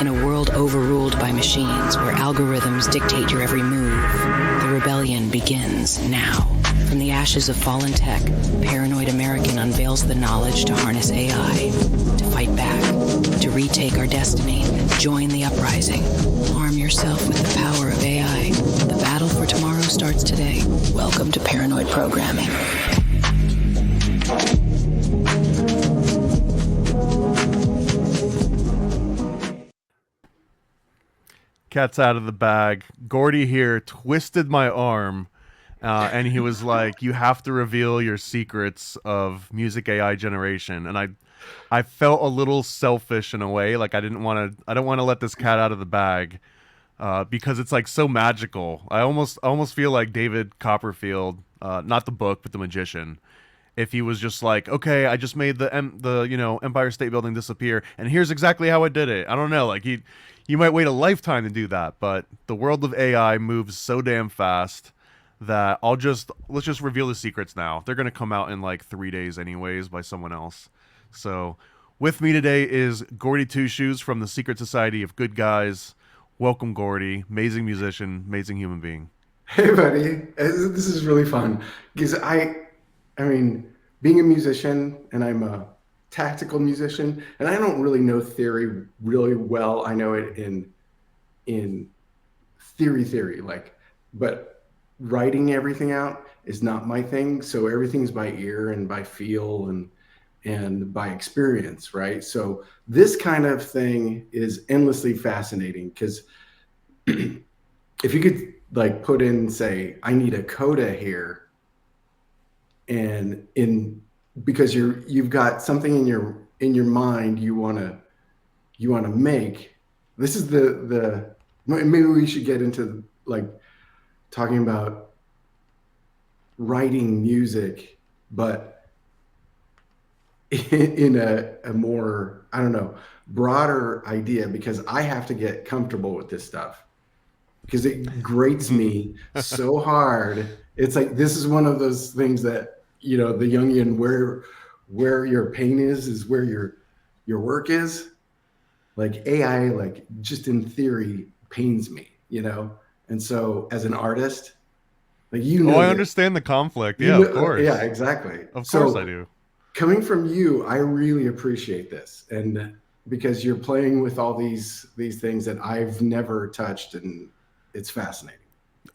In a world overruled by machines where algorithms dictate your every move, the rebellion begins now. From the ashes of fallen tech, Paranoid American unveils the knowledge to harness AI, to fight back, to retake our destiny. Join the uprising. Arm yourself with the power of AI. The battle for tomorrow starts today. Welcome to Paranoid Programming. Cat's out of the bag. Gordy here twisted my arm, and he was like, "You have to reveal your secrets of music AI generation." And I felt a little selfish in a way, like I don't want to let this cat out of the bag, because it's like so magical. I almost feel like David Copperfield, not the book, but the magician. If he was just like, okay, I just made the Empire State Building disappear, and here's exactly how I did it. I don't know, like you might wait a lifetime to do that, but the world of AI moves so damn fast that let's just reveal the secrets now. They're gonna come out in like 3 days anyways by someone else. So with me today is Gordy Two Shoes from the Secret Society of Good Guys. Welcome, Gordy. Amazing musician, amazing human being. Hey, buddy. This is really fun because I mean, being a musician, and I'm a tactical musician, and I don't really know theory really well. I know it in theory, like, but writing everything out is not my thing. So everything's by ear and by feel and by experience, right? So this kind of thing is endlessly fascinating because if you could like put in, say, I need a coda here, and because you've got something in your mind you want to make. This is the maybe we should get into like talking about writing music, but in a more, I don't know, broader idea, because I have to get comfortable with this stuff because it grates me so hard. It's like, this is one of those things that, the Jungian, where your pain is where your work is. Like AI, like just in theory, pains me, And so as an artist, like, I understand the conflict. Yeah, of course. Yeah, exactly. Of course I do. Coming from you, I really appreciate this. And because you're playing with all these things that I've never touched, and it's fascinating.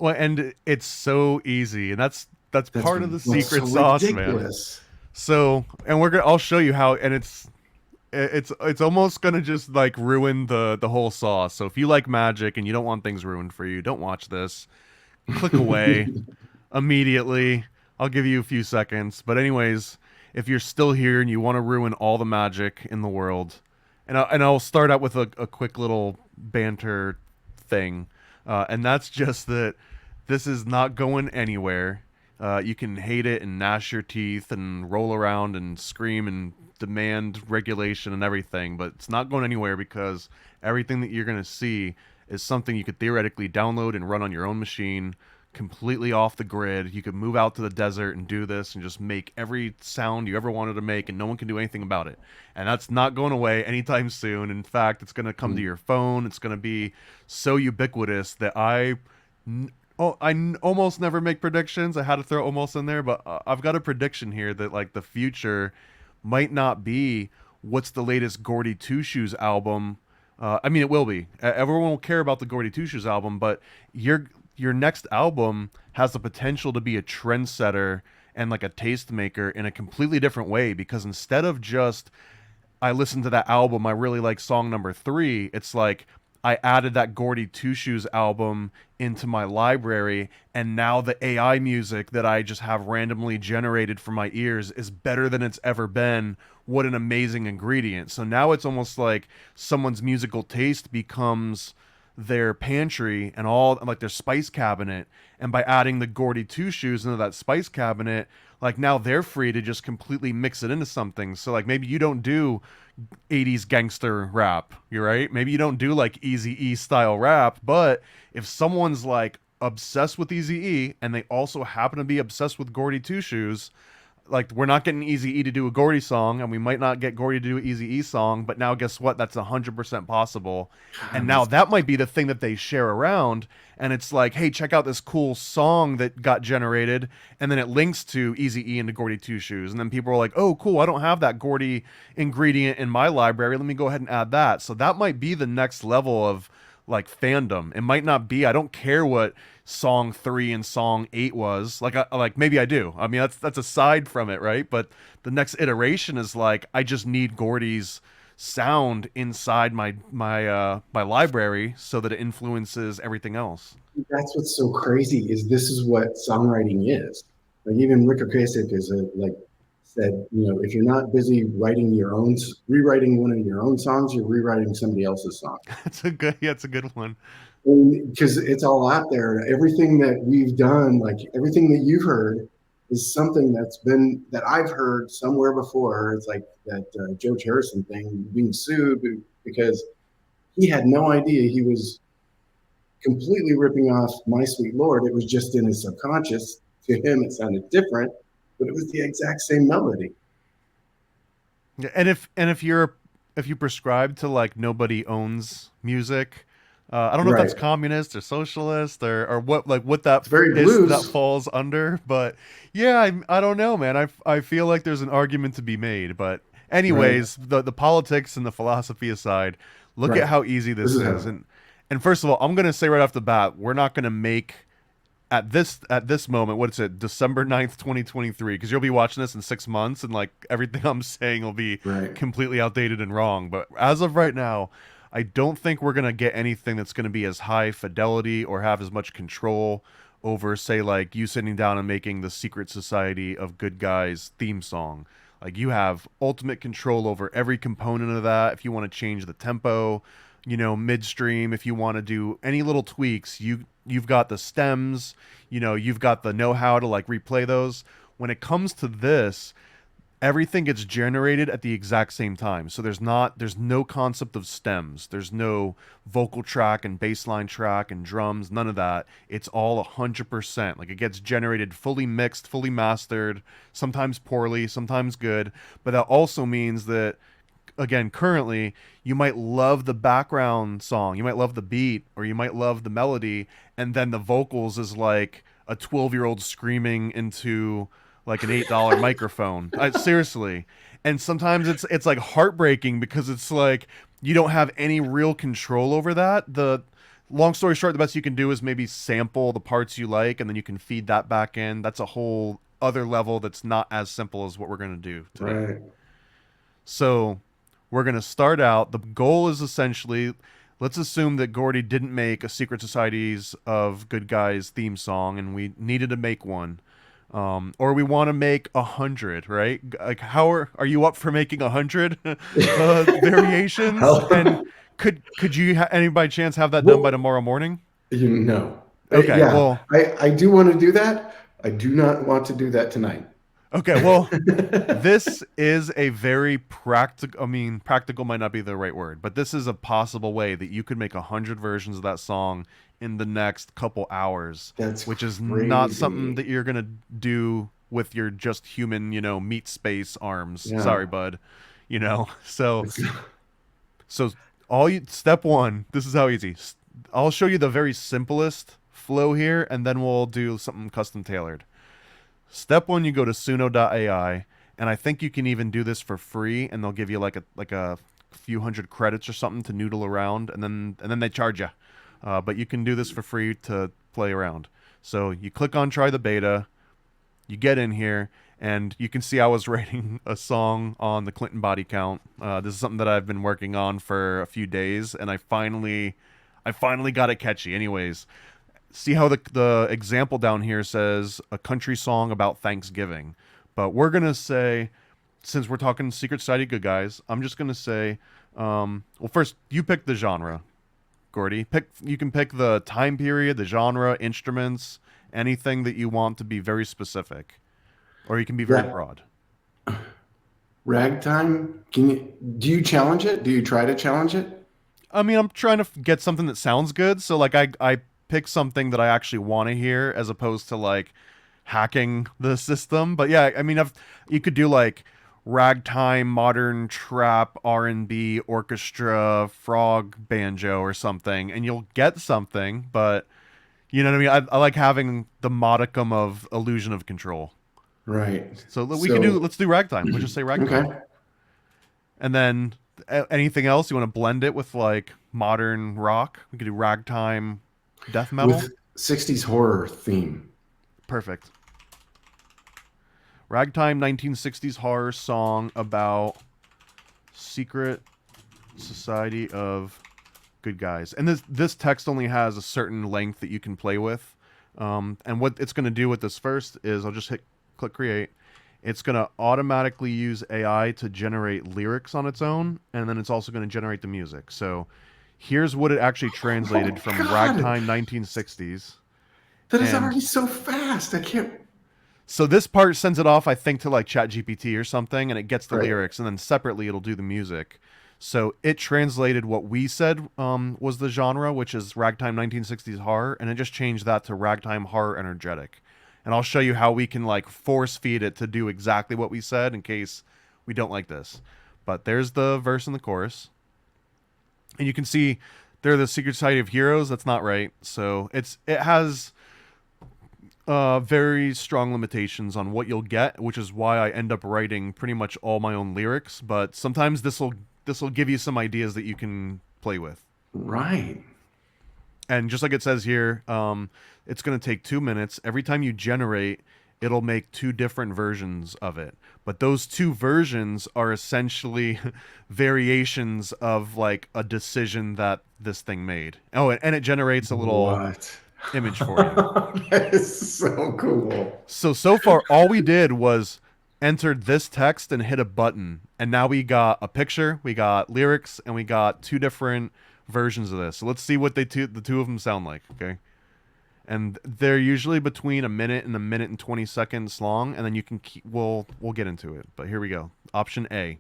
Well, and it's so easy, and that's part of the secret so sauce, ridiculous. Man. So, and I'll show you how, and it's almost gonna just like ruin the whole sauce. So if you like magic and you don't want things ruined for you, don't watch this. Click away immediately. I'll give you a few seconds. But anyways, if you're still here and you want to ruin all the magic in the world, and I'll start out with a quick little banter thing, and that's just that this is not going anywhere. You can hate it and gnash your teeth and roll around and scream and demand regulation and everything, but it's not going anywhere because everything that you're going to see is something you could theoretically download and run on your own machine, completely off the grid. You could move out to the desert and do this and just make every sound you ever wanted to make, and no one can do anything about it. And that's not going away anytime soon. In fact, it's going to come to your phone. It's going to be so ubiquitous that I almost never make predictions. I had to throw almost in there, but I've got a prediction here that like the future might not be what's the latest Gordy Two Shoes album. I mean, it will be. Everyone will care about the Gordy Two Shoes album, but your next album has the potential to be a trendsetter and like a tastemaker in a completely different way, because instead of just, I listened to that album, I really like song number 3, it's like, I added that Gordy Two Shoes album into my library, and now the AI music that I just have randomly generated for my ears is better than it's ever been. What an amazing ingredient. So now it's almost like someone's musical taste becomes their pantry and all, like their spice cabinet, and by adding the Gordy Two Shoes into that spice cabinet, like now they're free to just completely mix it into something. So like maybe you don't do 80s gangster rap, you're right, maybe you don't do like Eazy-E style rap, but if someone's like obsessed with Eazy-E and they also happen to be obsessed with Gordy Two Shoes, like we're not getting Easy E to do a Gordy song, and we might not get Gordy to do an Easy E song, but now guess what? That's 100% possible. And now that might be the thing that they share around, and it's like, hey, check out this cool song that got generated, and then it links to Easy E and to Gordy Two Shoes, and then people are like, oh, cool, I don't have that Gordy ingredient in my library. Let me go ahead and add that. So that might be the next level of like fandom. It might not be. I don't care what song 3 and song 8 was. Like maybe I do. I mean, that's aside from it, right? But the next iteration is like, I just need Gordy's sound inside my library so that it influences everything else. That's what's so crazy is this is what songwriting is. Like even Rick Ocasek is said, if you're not busy rewriting one of your own songs, you're rewriting somebody else's song. It's a good one. Because it's all out there. Everything that we've done, like everything that you've heard, is something that I've heard somewhere before. It's like that George Harrison thing, being sued because he had no idea he was completely ripping off My Sweet Lord. It was just in his subconscious. To him, it sounded different, but it was the exact same melody. Yeah, and if you prescribe to like nobody owns music, I don't know if that's communist or socialist or what that is that falls under, but yeah, I don't know, man. I feel like there's an argument to be made, but anyways, the politics and the philosophy aside, look at how easy this is. And first of all, I'm gonna say right off the bat, we're not gonna make at this moment, what is it, December 9th, 2023, because you'll be watching this in 6 months and like everything I'm saying will be completely outdated and wrong. But as of right now, I don't think we're going to get anything that's going to be as high fidelity or have as much control over, say, like you sitting down and making the Secret Society of Good Guys theme song. Like you have ultimate control over every component of that. If you want to change the tempo, midstream, if you want to do any little tweaks, you've got the stems, you've got the know-how to like replay those. When it comes to this, everything gets generated at the exact same time. So there's no concept of stems. There's no vocal track and bass line track and drums, none of that. It's all 100%. Like it gets generated fully mixed, fully mastered, sometimes poorly, sometimes good. But that also means that, again, currently, you might love the background song, you might love the beat, or you might love the melody, and then the vocals is like a 12-year-old screaming into like an $8 microphone. Seriously. And sometimes it's like heartbreaking because it's like you don't have any real control over that. The long story short, the best you can do is maybe sample the parts you like, and then you can feed that back in. That's a whole other level that's not as simple as what we're going to do today. Right. So we're going to start out. The goal is essentially, let's assume that Gordy didn't make a Secret Societies of Good Guys theme song, and we needed to make one. Or we want to make 100, right? Like, how are you up for making 100 variations? And could you any by chance have that done by tomorrow morning? No. Okay. Yeah, well, I do want to do that. I do not want to do that tonight. Okay. Well, this is a very practical. I mean, practical might not be the right word, but this is a possible way that you could make 100 versions of that song in the next couple hours. Which is crazy. Not something that you're gonna do with your just human, meat space arms. Yeah. Sorry, bud. So step one. This is how easy. I'll show you the very simplest flow here, and then we'll do something custom tailored. Step one, you go to suno.ai, and I think you can even do this for free, and they'll give you like a few hundred credits or something to noodle around, and then they charge you. But you can do this for free to play around. So you click on try the beta, you get in here, and you can see I was writing a song on the Clinton body count. This is something that I've been working on for a few days, and I finally got it catchy. Anyways, see how the example down here says a country song about Thanksgiving. But we're going to say, since we're talking Secret Society Good Guys, I'm just going to say, well, first, you pick the genre. Gordy, you can pick the time period, the genre, instruments, anything that you want to be very specific, or you can be very broad. Ragtime? Do you challenge it? Do you try to challenge it? I mean, I'm trying to get something that sounds good. So like I pick something that I actually want to hear, as opposed to like hacking the system. But yeah, I mean, you could do like ragtime, modern trap, R&B, orchestra, frog banjo or something, and you'll get something. But you know what I mean? I like having the modicum of illusion of control. Right. So So, let's do ragtime. Let's just say ragtime. okay. And then anything else you want to blend it with, like modern rock? We could do ragtime, death metal. With 60s horror theme. Perfect. Ragtime 1960s horror song about secret society of good guys. And this text only has a certain length that you can play with. And what it's going to do with this first is I'll just click create. It's going to automatically use AI to generate lyrics on its own, and then it's also going to generate the music. So here's what it actually translated from ragtime 1960s. That is already so fast. I can't. So this part sends it off, I think, to like ChatGPT or something, and it gets the Right. lyrics, and then separately it'll do the music. So it translated what we said was the genre, which is ragtime 1960s horror, and it just changed that to ragtime horror energetic. And I'll show you how we can like force feed it to do exactly what we said in case we don't like this. But there's the verse and the chorus. And you can see they're the secret society of heroes. That's not right. So it has very strong limitations on what you'll get, which is why I end up writing pretty much all my own lyrics. But sometimes this will give you some ideas that you can play with. Right. And just like it says here, it's going to take 2 minutes. Every time you generate, it'll make 2 different versions of it. But those 2 versions are essentially variations of like a decision that this thing made. Oh, and it generates a little image for you. That is so cool. So far, all we did was entered this text and hit a button. And now we got a picture, we got lyrics, and we got 2 different versions of this. So let's see what the two of them sound like, okay? And they're usually between a minute and 20 seconds long, and then you can we'll get into it. But here we go. Option A.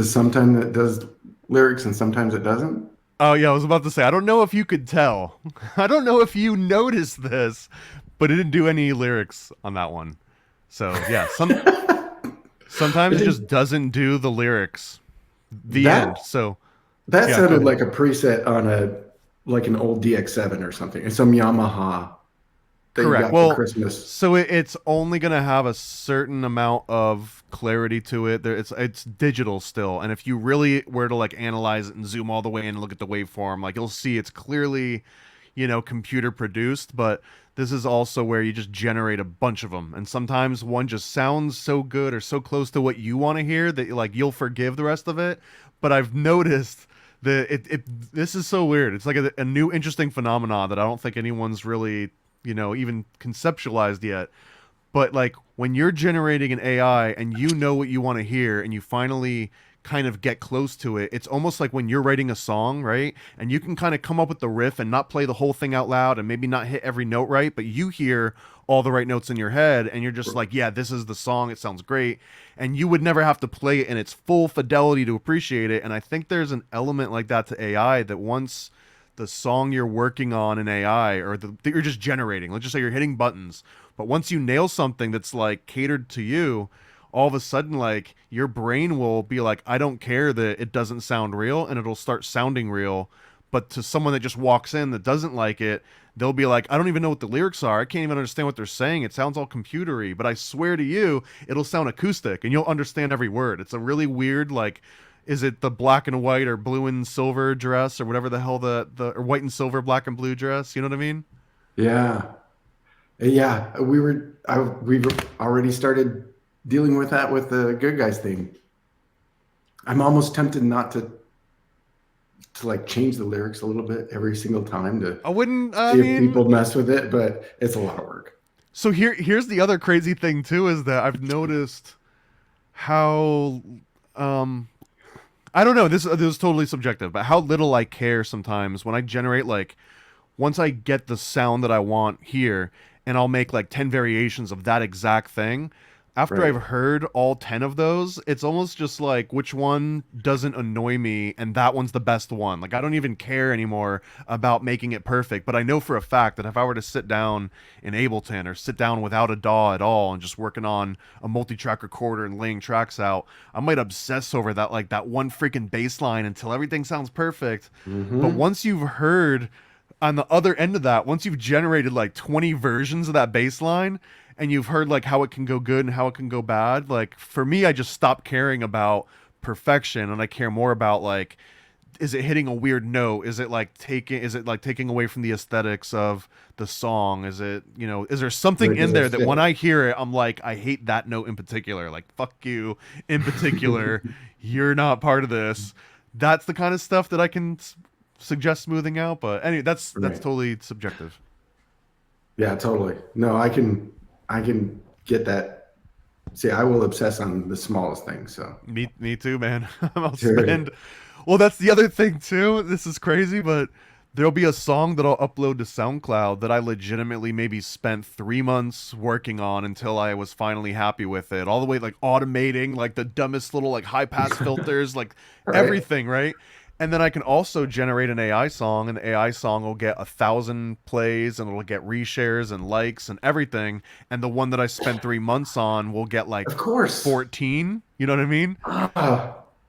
Sometimes it does lyrics and sometimes it doesn't. Oh yeah, I was about to say, I don't know if you could tell. I don't know if you noticed this, but it didn't do any lyrics on that one. So yeah, sometimes it just doesn't do the lyrics. The end. So that sounded like a preset on an old DX7 or something. It's some Yamaha. Correct. Well, Christmas. So it's only going to have a certain amount of clarity to it. It's digital still, and if you really were to like analyze it and zoom all the way in and look at the waveform, like you'll see it's clearly, computer produced. But this is also where you just generate a bunch of them, and sometimes one just sounds so good or so close to what you want to hear that like you'll forgive the rest of it. But I've noticed that this is so weird. It's like a new interesting phenomenon that I don't think anyone's really even conceptualized yet. But like when you're generating an AI and you know what you want to hear and you finally kind of get close to it, it's almost like when you're writing a song, right? And you can kind of come up with the riff and not play the whole thing out loud and maybe not hit every note right, but you hear all the right notes in your head and you're just like, yeah, this is the song, it sounds great. And you would never have to play it in its full fidelity to appreciate it. And I think there's an element like that to AI, that once the song you're working on in AI or that you're just generating, let's just say you're hitting buttons, but once you nail something that's like catered to you, all of a sudden like your brain will be like, I don't care that it doesn't sound real, and it'll start sounding real. But to someone that just walks in that doesn't like it, they'll be like, I don't even know what the lyrics are. I can't even understand what they're saying. It sounds all computery. But I swear to you, it'll sound acoustic and you'll understand every word. It's a really weird, like, is it the black and white or blue and silver dress or whatever the hell or white and silver, black and blue dress? You know what I mean? Yeah. Yeah. We've already started dealing with that with the Good Guys thing. I'm almost tempted not to like change the lyrics a little bit every single time to see if people mess with it, but it's a lot of work. So here's the other crazy thing too, is that I've noticed how I don't know, this is totally subjective, but how little I care sometimes when I generate, like, once I get the sound that I want here, and I'll make like 10 variations of that exact thing. After I've heard all 10 of those, it's almost just like, which one doesn't annoy me, and that one's the best one. Like, I don't even care anymore about making it perfect, but I know for a fact that if I were to sit down in Ableton or sit down without a DAW at all and just working on a multi-track recorder and laying tracks out, I might obsess over that, like, that one freaking bass line until everything sounds perfect. But once you've heard on the other end of that, once you've generated like 20 versions of that bass line, and you've heard like how it can go good and how it can go bad, like, for me, I just stop caring about perfection and I care more about, like, is it hitting a weird note? Is it like taking away from the aesthetics of the song? Is it, you know, is there something in there that when I hear it, I'm like, I hate that note in particular. Like, fuck you in particular. You're not part of this. That's the kind of stuff that I can suggest smoothing out. But anyway, that's totally subjective. Yeah, totally. No, I can get that. See, I will obsess on the smallest things. So me too, man. I'll spend. Well, that's the other thing too. This is crazy, but there'll be a song that I'll upload to SoundCloud that I legitimately maybe spent 3 months working on until I was finally happy with it. All the way, like, automating like the dumbest little like high pass filters, like everything, right? And then I can also generate an AI song, and the AI song will get 1,000 plays, and it'll get reshares and likes and everything. And the one that I spent 3 months on will get like, of course, 14. You know what I mean?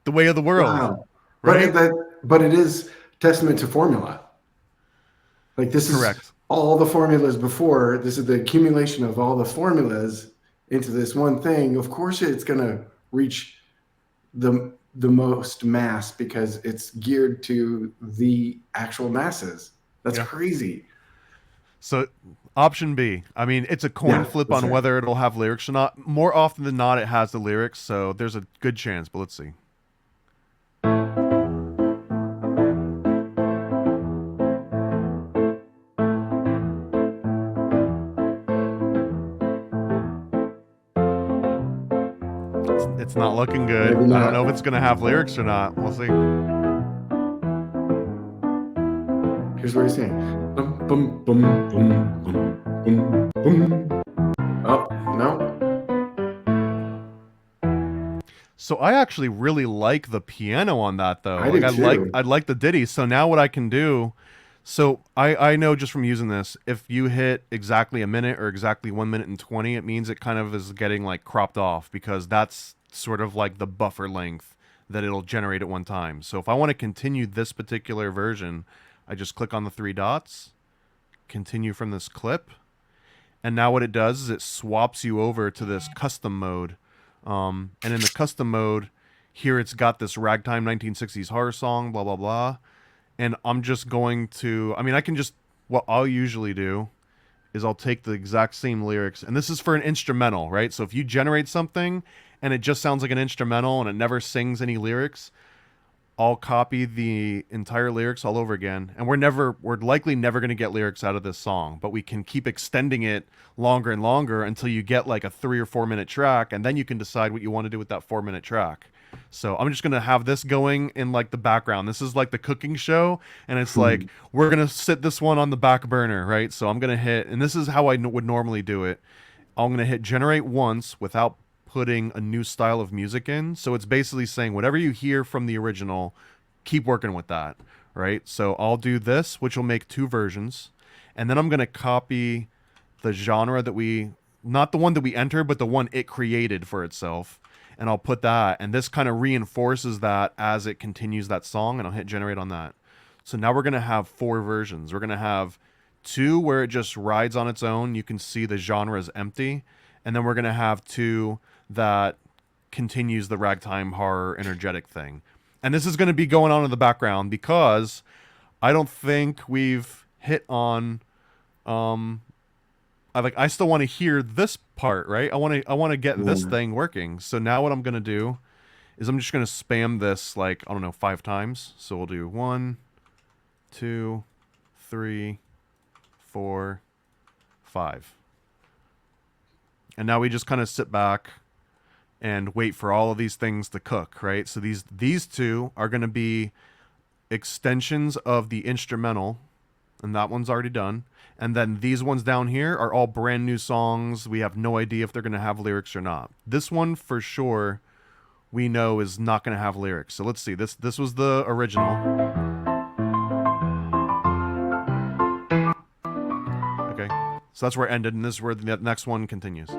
The way of the world. Wow. Right? But it is testament to formula. Like, this is all the formulas before. This is the accumulation of all the formulas into this one thing. Of course, it's going to reach the most mass because it's geared to the actual masses. That's crazy. So option B, I mean, it's a coin flip on whether it'll have lyrics or not. More often than not, it has the lyrics, so there's a good chance, but let's see. It's not looking good. I don't know if it's going to have lyrics or not. We'll see. Here's what he's saying. Bum, bum, bum, bum, bum, bum, bum. Oh, no. So I actually really like the piano on that, though. I like the ditty. So now what I can do, so I know just from using this, if you hit exactly a minute or exactly 1 minute and 20, it means it kind of is getting like cropped off, because that's sort of like the buffer length that it'll generate at one time. So if I want to continue this particular version, I just click on the 3 dots, continue from this clip, and now what it does is it swaps you over to this custom mode. And in the custom mode, here it's got this ragtime 1960s horror song, blah, blah, blah. And I'm just going to, I mean, I can just, what I'll usually do is I'll take the exact same lyrics, and this is for an instrumental, right? So if you generate something and it just sounds like an instrumental and it never sings any lyrics, I'll copy the entire lyrics all over again. And we're likely never going to get lyrics out of this song, but we can keep extending it longer and longer until you get like a 3 or 4 minute track, and then you can decide what you want to do with that 4 minute track. So I'm just going to have this going in like the background. This is like the cooking show, and it's like, we're going to sit this one on the back burner, right? So I'm going to hit, and this is how I would normally do it. I'm going to hit generate once without putting a new style of music in. So it's basically saying whatever you hear from the original, keep working with that, right? So I'll do this, which will make 2 versions. And then I'm going to copy the genre that not the one that we entered, but the one it created for itself. And I'll put that, and this kind of reinforces that as it continues that song, and I'll hit generate on that. So now we're going to have 4 versions. We're going to have 2 where it just rides on its own. You can see the genre is empty. And then we're going to have 2 that continues the ragtime horror energetic thing. And this is going to be going on in the background because I don't think we've hit on I still want to hear this part, right? I want to get this thing working. So now what I'm going to do is I'm just going to spam this like, I don't know, 5 times. So we'll do 1, 2, 3, 4, 5. And now we just kind of sit back and wait for all of these things to cook, right? So these 2 are going to be extensions of the instrumental, and that one's already done. And then these ones down here are all brand new songs. We have no idea if they're going to have lyrics or not. This one for sure we know is not going to have lyrics. So let's see. This was the original. Okay. So that's where it ended, and this is where the next one continues.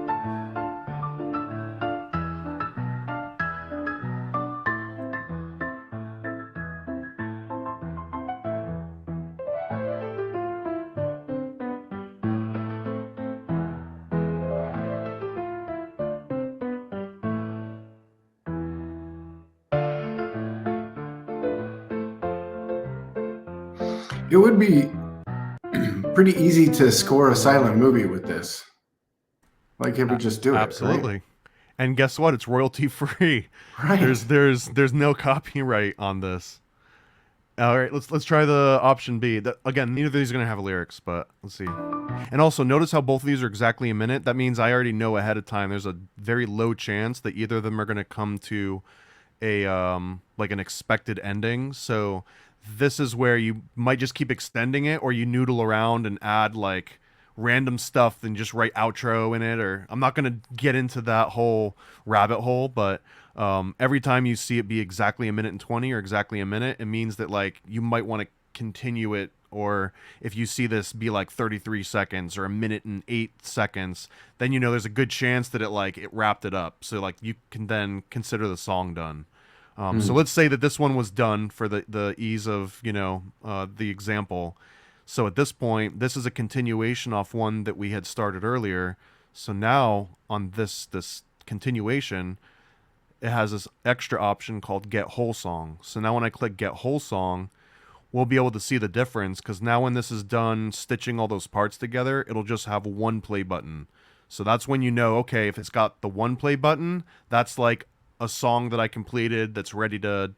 It would be pretty easy to score a silent movie with this. Like it would just do it. Absolutely. Right? And guess what? It's royalty free. Right. There's no copyright on this. All right, let's try the option B. Again, neither of these are going to have lyrics, but let's see. And also, notice how both of these are exactly a minute. That means I already know ahead of time. There's a very low chance that either of them are going to come to a like an expected ending. So this is where you might just keep extending it, or you noodle around and add like random stuff and just write outro in it. Or I'm not going to get into that whole rabbit hole, but every time you see it be exactly a minute and 20 or exactly a minute, it means that like you might want to continue it. Or if you see this be like 33 seconds or a minute and 8 seconds, then you know there's a good chance that it wrapped it up. So like you can then consider the song done. So let's say that this one was done for the ease of, the example. So at this point, this is a continuation off one that we had started earlier. So now on this continuation, it has this extra option called Get Whole Song. So now when I click Get Whole Song, we'll be able to see the difference, because now when this is done stitching all those parts together, it'll just have one play button. So that's when you know, okay, if it's got the one play button, that's like a song that I completed that's ready to,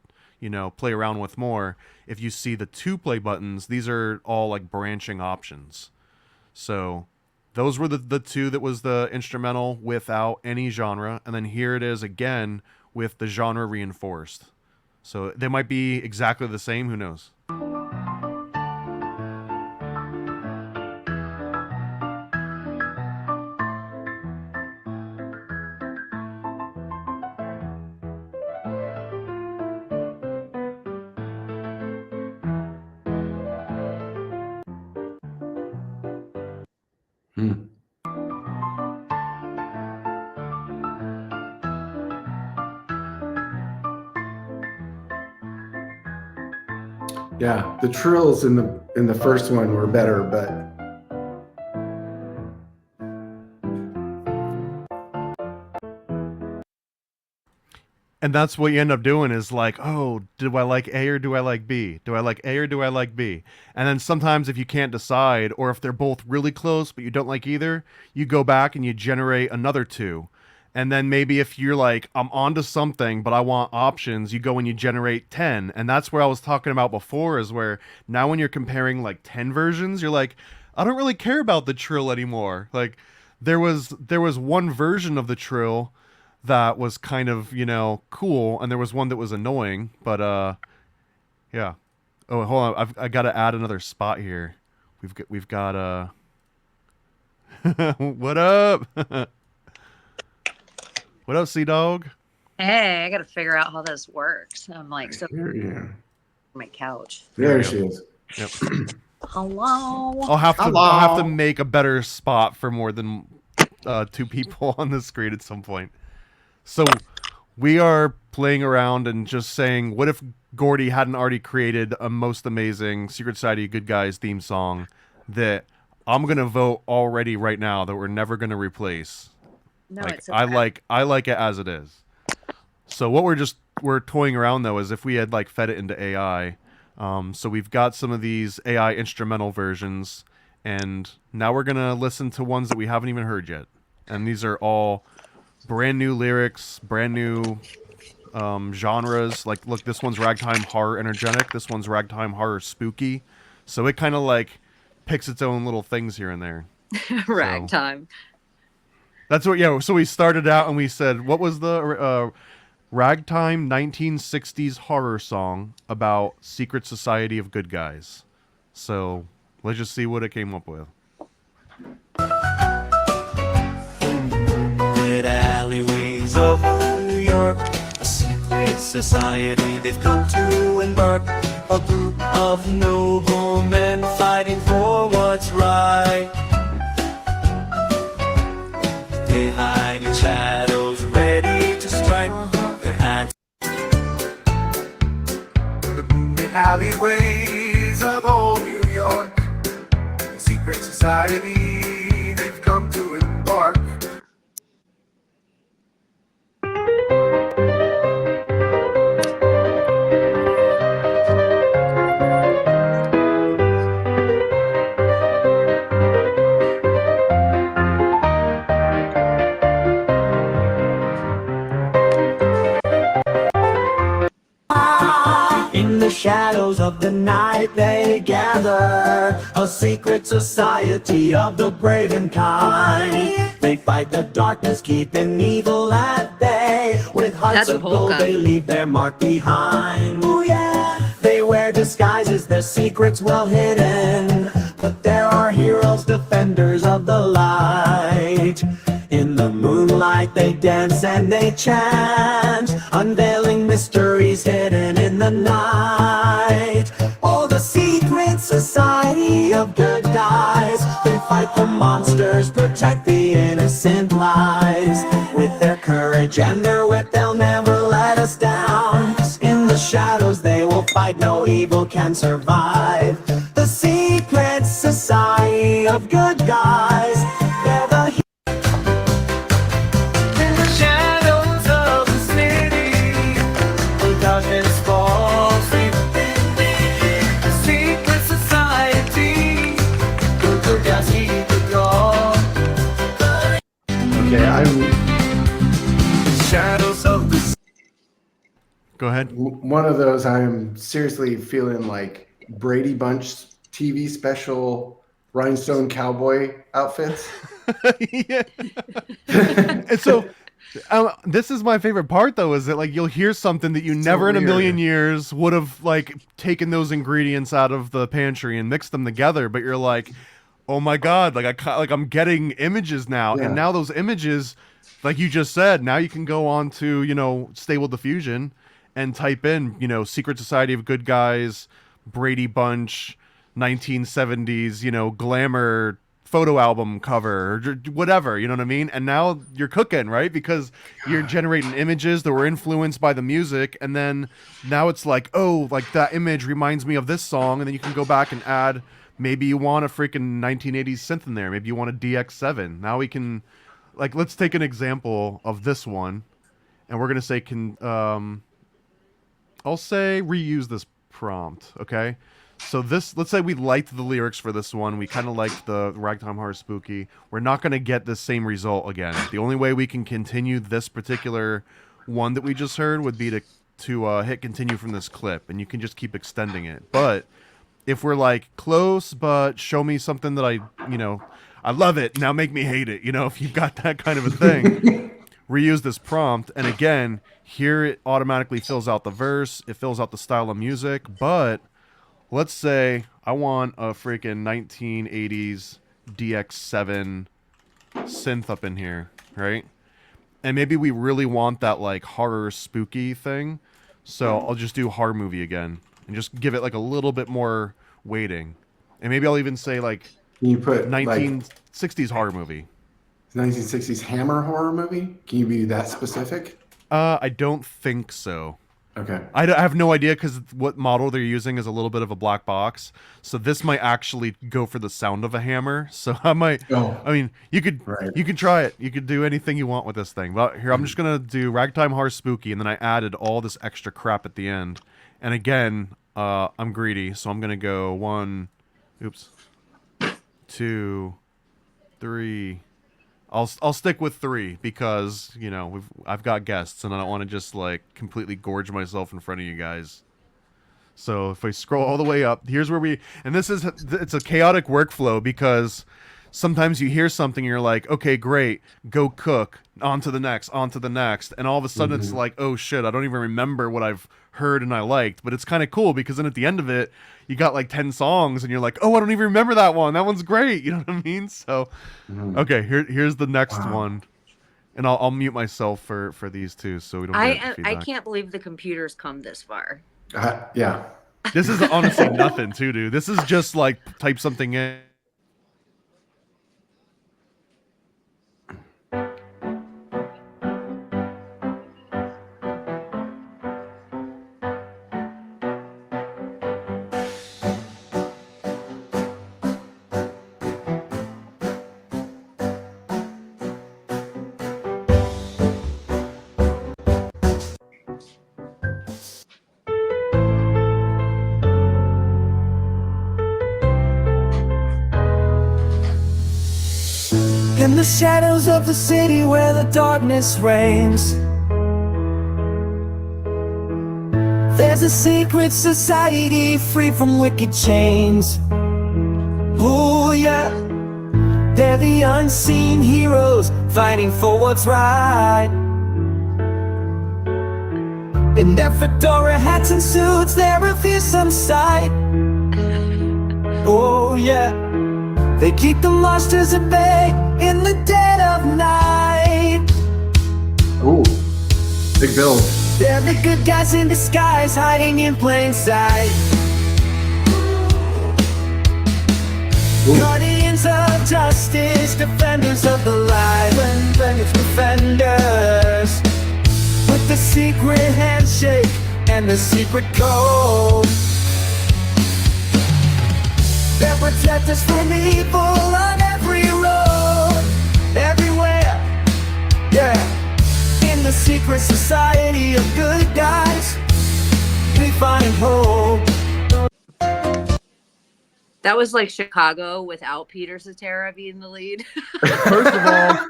play around with more. If you see the 2 play buttons, these are all like branching options. So those were the 2 that was the instrumental without any genre. And then here it is again with the genre reinforced. So they might be exactly the same. Who knows? Yeah, the trills in the first one were better, but and that's what you end up doing is like, oh, do I like A or do I like B? Do I like A or do I like B? And then sometimes if you can't decide, or if they're both really close but you don't like either, you go back and you generate another 2. And then maybe if you're like, I'm onto something, but I want options, you go and you generate 10. And that's where I was talking about before, is where now when you're comparing like 10 versions, you're like, I don't really care about the trill anymore. Like there was one version of the trill that was kind of, cool, and there was one that was annoying, but yeah. Oh, hold on, I got to add another spot here. We've got what up? What up, Sea Dog? Hey, I got to figure out how this works. I'm like, so yeah. my couch. There she is. Yep. Hello. I'll have to make a better spot for more than 2 people on the screen at some point. So we are playing around and just saying, what if Gordy hadn't already created a most amazing Secret Society of Good Guys theme song that I'm gonna vote already right now that we're never gonna replace. No, Like it's okay. I like it as it is. So what we're toying around though is if we had like fed it into AI. So we've got some of these AI instrumental versions, and now we're gonna listen to ones that we haven't even heard yet. And these are all brand new lyrics, brand new genres. Like, look, this one's ragtime horror energetic. This one's ragtime horror spooky. So it kind of like picks its own little things here and there. Ragtime. That's what, yeah. So we started out and we said, what was the ragtime 1960s horror song about Secret Society of Good Guys? So let's just see what it came up with. Moonlit alleyways of New York, a secret society they've come to embark. A group of noble men fighting for what's right. They hide in shadows, ready to strike. Their hands. The moonlit alleyways of old New York, a secret society they've come to embark. In the shadows of the night they gather, a secret society of the brave and kind. They fight the darkness, keeping evil at bay. With hearts That's of gold polka. they leave their mark behind. Ooh yeah, they wear disguises, their secrets well hidden. But there are heroes, defenders of the light. In the moonlight they dance and they chant, unveiling mysteries hidden in the night. Oh, the secret society of good guys. They fight the monsters, protect the innocent lives. With their courage and their wit they'll never let us down. In the shadows they will fight, no evil can survive. The secret society of good guys. They're the in the shadows of the city, the darkness falls within me. The secret society, the guys keep the door. Okay, I'm Shadows of the Go ahead. one of those. I'm seriously feeling like Brady Bunch TV special rhinestone cowboy outfits. Yeah. And so this is my favorite part though, is that like you'll hear something that you never in a million years would have like taken those ingredients out of the pantry and mixed them together, but you're like, oh my god, I'm getting images now. Yeah. And now those images, like you just said, now you can go on to, Stable Diffusion and type in, Secret Society of Good Guys, Brady Bunch, 1970s, glamour photo album cover or whatever, you know what I mean? And now you're cooking, right? Because you're generating images that were influenced by the music, and then now it's like, oh, like that image reminds me of this song, and then you can go back and add, maybe you want a freaking 1980s synth in there, maybe you want a DX7. Now we can, like, let's take an example of this one, and we're gonna say I'll say reuse this prompt, okay? So this, let's say we liked the lyrics for this one. We kind of liked the ragtime horror spooky. We're not going to get the same result again. The only way we can continue this particular one that we just heard would be to hit continue from this clip, and you can just keep extending it. But if we're like close, but show me something that I love it, now make me hate it. If you've got that kind of a thing, reuse this prompt, and again, here it automatically fills out the verse. It fills out the style of music, but let's say I want a freaking 1980s DX7 synth up in here, right? And maybe we really want that like horror spooky thing. So I'll just do horror movie again and just give it like a little bit more weighting. And maybe I'll even say like Can you put 1960s horror movie. 1960s Hammer horror movie? Can you be that specific? I don't think so. Okay. I have no idea because what model they're using is a little bit of a black box. So this might actually go for the sound of a hammer. So I might. Oh, I mean, you could right. try it. You could do anything you want with this thing. But here, I'm just gonna do ragtime horror spooky, and then I added all this extra crap at the end. And again, I'm greedy, so I'm gonna go 1, oops, 2, 3. I'll stick with 3 because I've got guests and I don't want to just like completely gorge myself in front of you guys. So if I scroll all the way up, here's where it's a chaotic workflow because sometimes you hear something and you're like, okay, great, go cook, on to the next, and all of a sudden it's like, oh shit, I don't even remember what I've heard and I liked. But it's kind of cool because then at the end of it, you got like 10 songs and you're like, oh, I don't even remember that one. That one's great. You know what I mean? So, okay, here's the next one. And I'll mute myself for these two so we don't get feedback. I can't believe the computers come this far. Yeah. This is honestly nothing too, dude. This is just like type something in. In the shadows of the city where the darkness reigns, there's a secret society free from wicked chains. Oh yeah, they're the unseen heroes fighting for what's right. In their fedora hats and suits, they're a fearsome sight. Oh yeah, they keep the monsters at bay in the dead of night. Ooh, big build. They're the good guys in disguise, hiding in plain sight. Ooh. Guardians of justice, defenders of the light, defenders with the secret handshake and the secret code. They're protectors from evil on every road, everywhere, yeah. In the secret society of good guys, we find hope. That was like Chicago without Peter Cetera being the lead. First of all,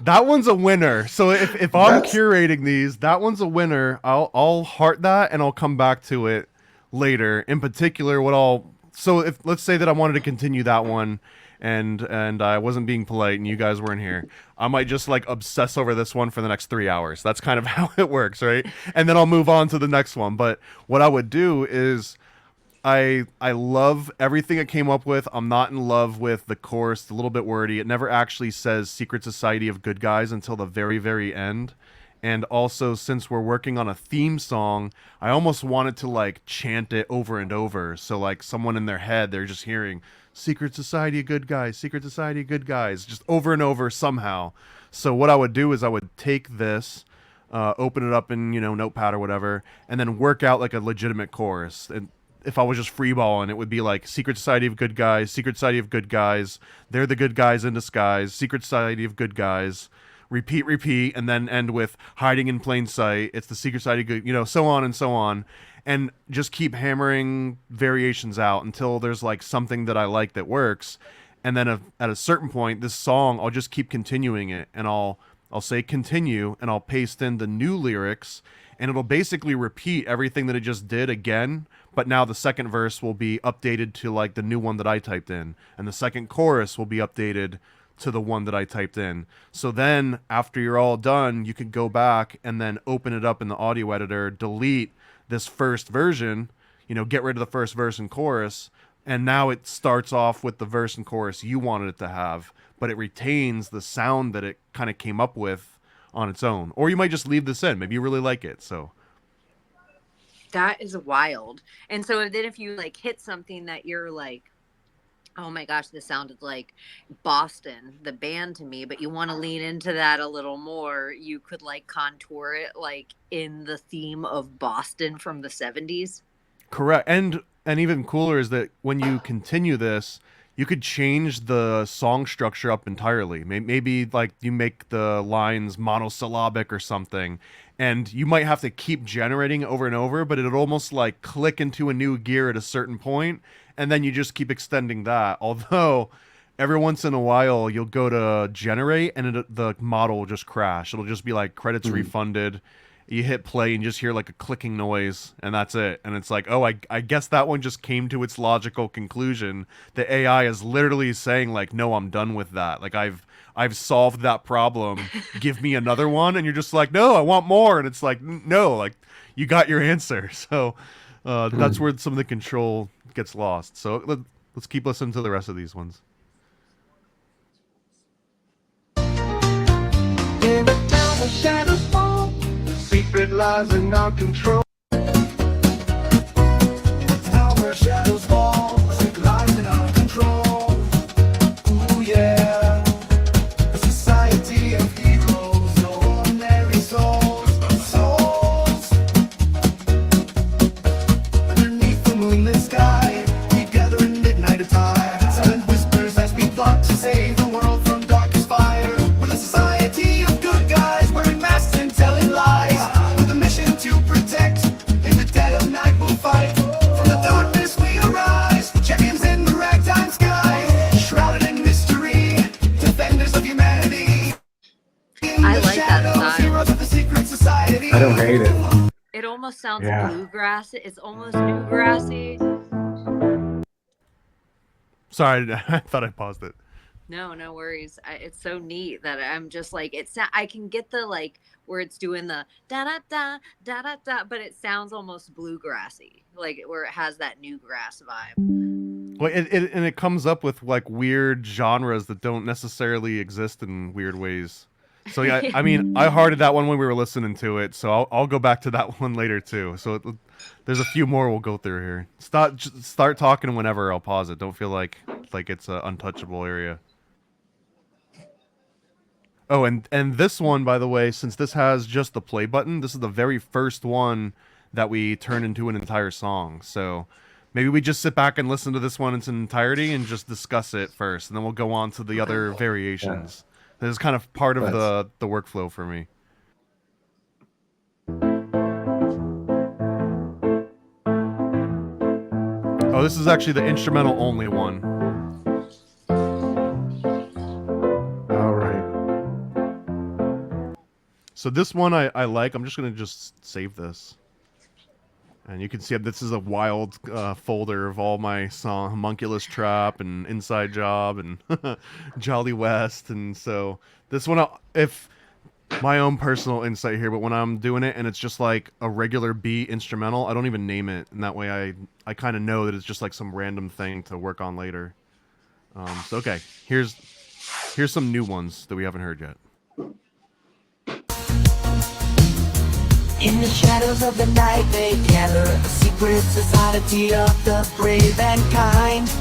that one's a winner. So if I'm curating these, that one's a winner. I'll heart that and I'll come back to it later. In particular, so if let's say that I wanted to continue that one and I wasn't being polite and you guys weren't here, I might just like obsess over this one for the next 3 hours. That's kind of how it works, right? And then I'll move on to the next one. But what I would do is I love everything it came up with. I'm not in love with the chorus, it's a little bit wordy. It never actually says Secret Society of Good Guys until the very, very end. And also, since we're working on a theme song, I almost wanted to like chant it over and over. So like someone in their head, they're just hearing Secret Society of Good Guys, Secret Society of Good Guys, just over and over somehow. So what I would do is I would take this, open it up in, Notepad or whatever, and then work out like a legitimate chorus. And if I was just freeballing, it would be like Secret Society of Good Guys, Secret Society of Good Guys, they're the good guys in disguise, Secret Society of Good Guys, repeat, and then end with hiding in plain sight. It's the Secret Society of Good, so on and so on. And just keep hammering variations out until there's like something that I like that works. And then at a certain point, this song, I'll just keep continuing it. And I'll say continue, and I'll paste in the new lyrics. And it'll basically repeat everything that it just did again. But now the second verse will be updated to like the new one that I typed in. And the second chorus will be updated to the one that I typed in. So then after you're all done, you can go back and then open it up in the audio editor, delete this first version, get rid of the first verse and chorus. And now it starts off with the verse and chorus you wanted it to have, but it retains the sound that it kind of came up with on its own. Or you might just leave this in. Maybe you really like it. So That is wild. And so then if you like hit something that you're like, Oh my gosh, this sounded like Boston, the band to me, but you want to lean into that a little more. You could like contour it like in the theme of Boston from the 70s. Correct. And even cooler is that when you continue this, you could change the song structure up entirely. Maybe like you make the lines monosyllabic or something, and you might have to keep generating over and over, but it'll almost like click into a new gear at a certain point, and then you just keep extending that. Although every once in a while you'll go to generate and the model will just crash. It'll just be like credits refunded. You hit play and just hear like a clicking noise, and that's it. And it's like, oh, I guess that one just came to its logical conclusion. The AI is literally saying like, no, I'm done with that. Like I've solved that problem. Give me another one. And you're just like, no, I want more. And it's like, no, like you got your answer. So that's where some of the control gets lost. So let's keep listening to the rest of these ones. In the town of shadows fall, the secret lies in our control. Our shadows fall, the secret lies in our control. Ooh yeah, a society of heroes, no ordinary souls, souls. Underneath the moonlit sky, we gather in midnight attire. Silent whispers as we plot to save the world from darkest fire. We're a society of good guys wearing masks and telling lies, with a mission to protect. In the dead of night we'll fight. From the darkness we arise, champions in the ragtime sky, shrouded in mystery, defenders of humanity. In I the like that shadows, style. heroes of the secret society. I don't hate it. It almost sounds Yeah. bluegrass. It's almost newgrassy. Sorry, I thought I paused it. No, no worries. It's so neat that I'm just like I can get the like where it's doing the da da da da da da, but it sounds almost bluegrassy, like where it has that new grass vibe. Well, it comes up with like weird genres that don't necessarily exist in weird ways. So yeah, I mean, I hearted that one when we were listening to it, so I'll go back to that one later too. So there's a few more we'll go through here. Start talking whenever I'll pause it. Don't feel like it's an untouchable area. Oh, and this one, by the way, since this has just the play button, this is the very first one that we turn into an entire song. So maybe we just sit back and listen to this one in its entirety and just discuss it first, and then we'll go on to the other variations. This is kind of part of the workflow for me. Oh, this is actually the instrumental only one. All right. So this one I like. I'm just going to just save this. And you can see this is a wild folder of all my song, Homunculus Trap and Inside Job and Jolly West. And so this one, if my own personal insight here, but when I'm doing it and it's just like a regular beat instrumental, I don't even name it. And that way I kind of know that it's just like some random thing to work on later. So okay, here's some new ones that we haven't heard yet. In the shadows of the night they gather, a secret society of the brave and kind.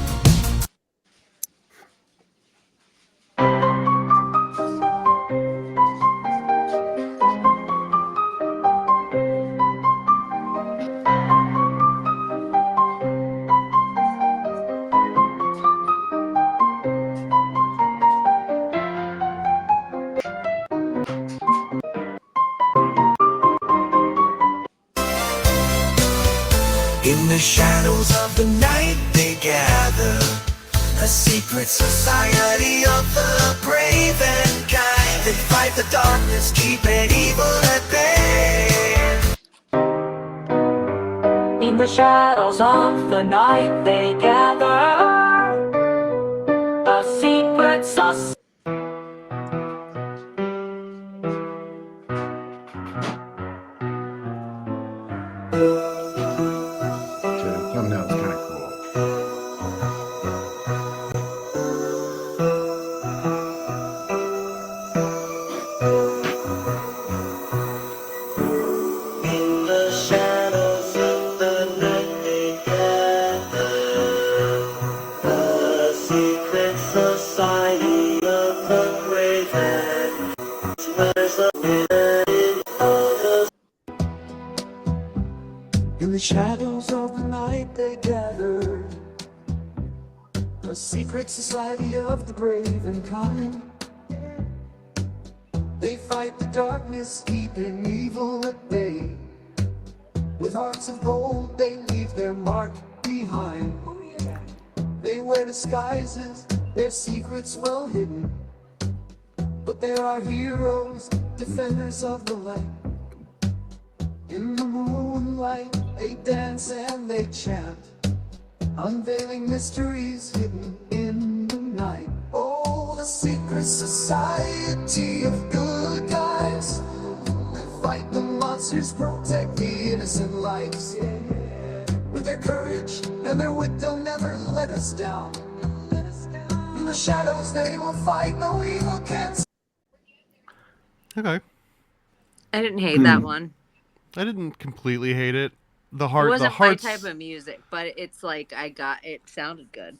In the shadows of the night they gather, a secret society of the brave and kind. They fight the darkness, keeping evil at bay. In the shadows of the night they gather, a secret society. The thumbnail's kind of cool. In the shadows of the night they gather, the shadows of the night they gather, a secret society of the brave and kind. They fight the darkness, keeping evil at bay. With hearts of gold, they leave their mark behind. They wear disguises, their secrets well hidden. But there are heroes, defenders of the light. In the moonlight, they dance and they chant, unveiling mysteries hidden in the night. Oh, the secret society of good guys, fight the monsters, protect the innocent lives. With their courage and their wit, they'll never let us down. In the shadows, they will fight, no evil can. Okay. I didn't hate that one. I didn't completely hate it. It wasn't my type of music, but it's like it sounded good.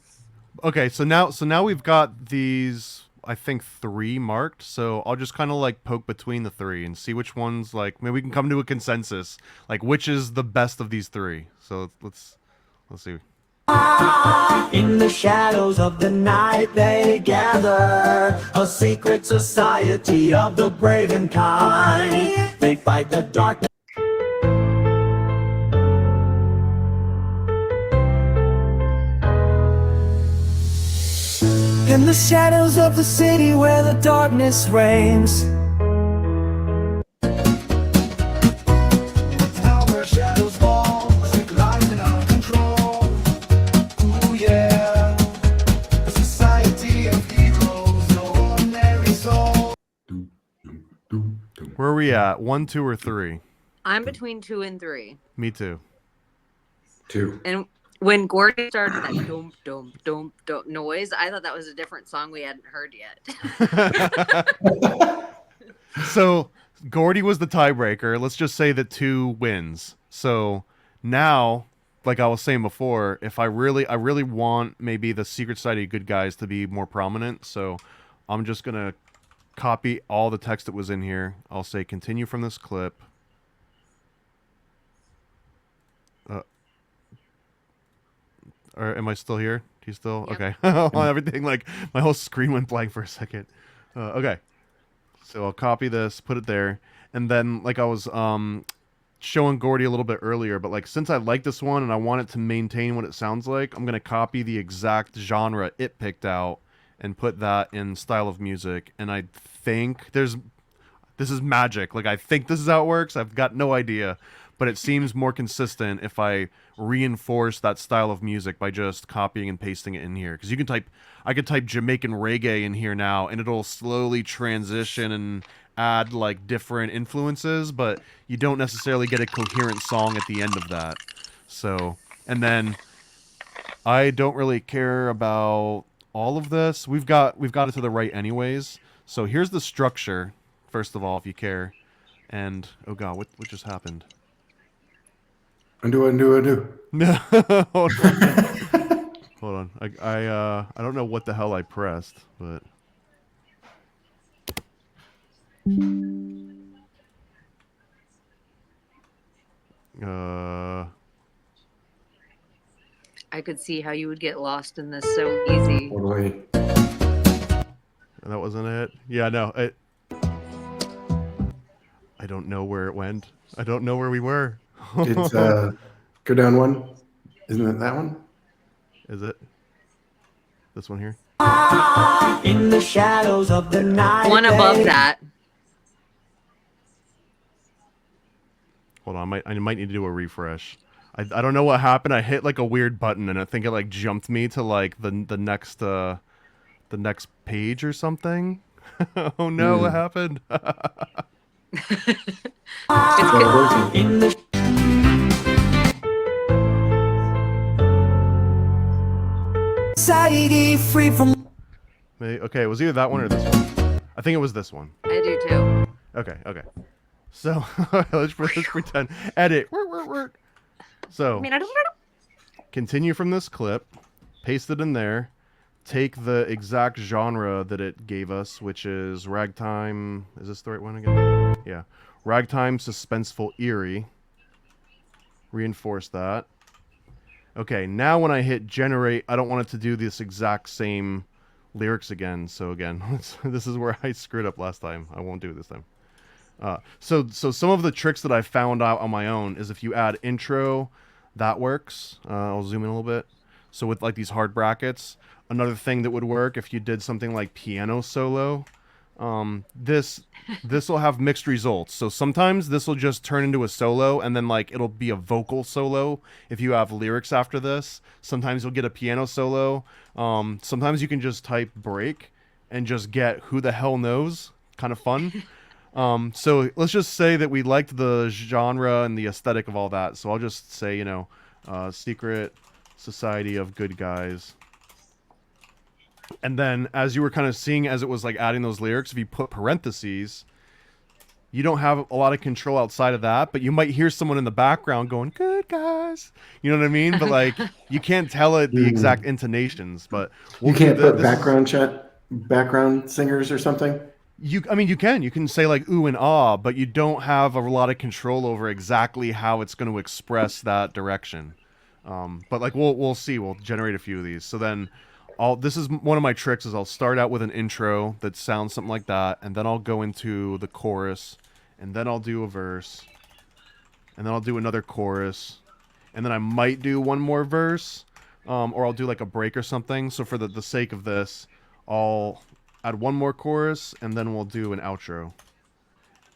Okay, so now we've got these, I think, 3 marked. So I'll just kind of like poke between the 3 and see which ones, like, maybe we can come to a consensus, like which is the best of these 3. So let's see. In the shadows of the night they gather, a secret society of the brave and kind. They fight the darkness. In the shadows of the city where the darkness reigns. Now where shadows fall, sick lives in our control. Ooh yeah, a society of heroes, no ordinary soul. Where are we at? 1, 2, or 3? I'm between 2 and 3. Me too. 2. And when Gordy started that dum dum dum dum noise, I thought that was a different song we hadn't heard yet. So Gordy was the tiebreaker. Let's just say that 2 wins. So now, like I was saying before, if I really want maybe the Secret Society of Good Guys to be more prominent, so I'm just gonna copy all the text that was in here. I'll say continue from this clip. Or am I still here? Do you still? Yep. Okay. Everything, like, my whole screen went blank for a second. Okay. So I'll copy this, put it there. And then, like I was showing Gordy a little bit earlier, but, like, since I like this one and I want it to maintain what it sounds like, I'm going to copy the exact genre it picked out and put that in style of music. And I think this is magic. Like, I think this is how it works. I've got no idea. But it seems more consistent if I reinforce that style of music by just copying and pasting it in here. Because I could type Jamaican reggae in here now, and it'll slowly transition and add, like, different influences, but you don't necessarily get a coherent song at the end of that. So, and then I don't really care about all of this. We've got it to the right anyways. So here's the structure, first of all, if you care. And, oh god, what just happened? Undo. No, hold on. Hold on. I don't know what the hell I pressed, but I could see how you would get lost in this so easy. Totally. that wasn't it. Yeah, no. I don't know where it went. I don't know where we were. It's go down 1. Isn't it that one? Is it? This one here? In the shadows of the night. One above that. Hold on, I might need to do a refresh. I don't know what happened. I hit like a weird button and I think it like jumped me to like the next page or something. Oh no, what happened? In the society free from. Okay, it was either that one or this one. I think it was this one. I do too. Okay. So let's pretend. Edit. So continue from this clip, paste it in there, take the exact genre that it gave us, which is ragtime. Is this the right one again? Yeah. Ragtime, suspenseful, eerie. Reinforce that. Okay, now when I hit generate, I don't want it to do this exact same lyrics again. So again, this is where I screwed up last time. I won't do it this time. So some of the tricks that I found out on my own is if you add intro, that works. I'll zoom in a little bit. So with like these hard brackets, another thing that would work if you did something like piano solo, this will have mixed results. So sometimes this will just turn into a solo and then like it'll be a vocal solo if you have lyrics after this. Sometimes you'll get a piano solo. Sometimes you can just type break and just get who the hell knows. Kind of fun. So let's just say that we liked the genre and the aesthetic of all that. So I'll just say, you know, Secret Society of Good Guys. And then as you were kind of seeing as it was like adding those lyrics, if you put parentheses, you don't have a lot of control outside of that, but you might hear someone in the background going, good guys. You know what I mean? But like, you can't tell it the exact intonations, but you can't put background singers or something. I mean, you can say like ooh and ah, but you don't have a lot of control over exactly how it's going to express that direction. But like we'll see. We'll generate a few of these. So then, this is one of my tricks. Is I'll start out with an intro that sounds something like that, and then I'll go into the chorus, and then I'll do a verse, and then I'll do another chorus, and then I might do one more verse, or I'll do like a break or something. So for the sake of this, I'll add one more chorus, and then we'll do an outro.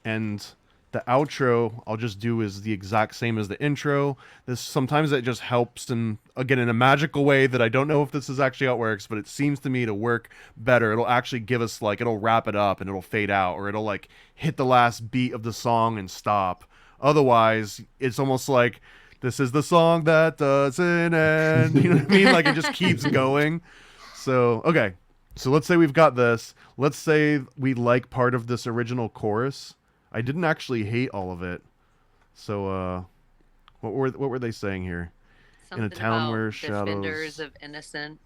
And the outro I'll just do is the exact same as the intro. Sometimes it just helps, and again, in a magical way that I don't know if this is actually how it works, but it seems to me to work better. It'll actually give us like, it'll wrap it up and it'll fade out, or it'll like hit the last beat of the song and stop. Otherwise, it's almost like this is the song that doesn't end. You know what I mean? Like it just keeps going. So, okay. So let's say we've got this. Let's say we like part of this original chorus. I didn't actually hate all of it. So, what were they saying here? Something in a town about where defenders shadows of innocent.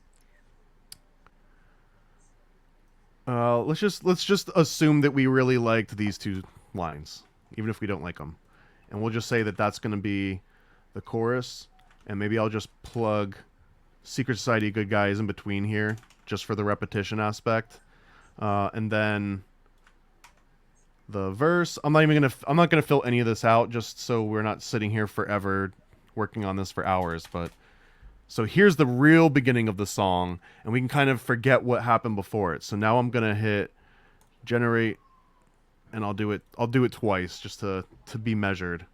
Let's just assume that we really liked these two lines, even if we don't like them, and we'll just say that that's going to be the chorus, and maybe I'll just plug Secret Society Good Guys in between here, just for the repetition aspect, and then the verse. I'm not gonna fill any of this out, just so we're not sitting here forever working on this for hours. But so here's the real beginning of the song, and we can kind of forget what happened before it. So now I'm gonna hit generate, and I'll do it twice just to be measured.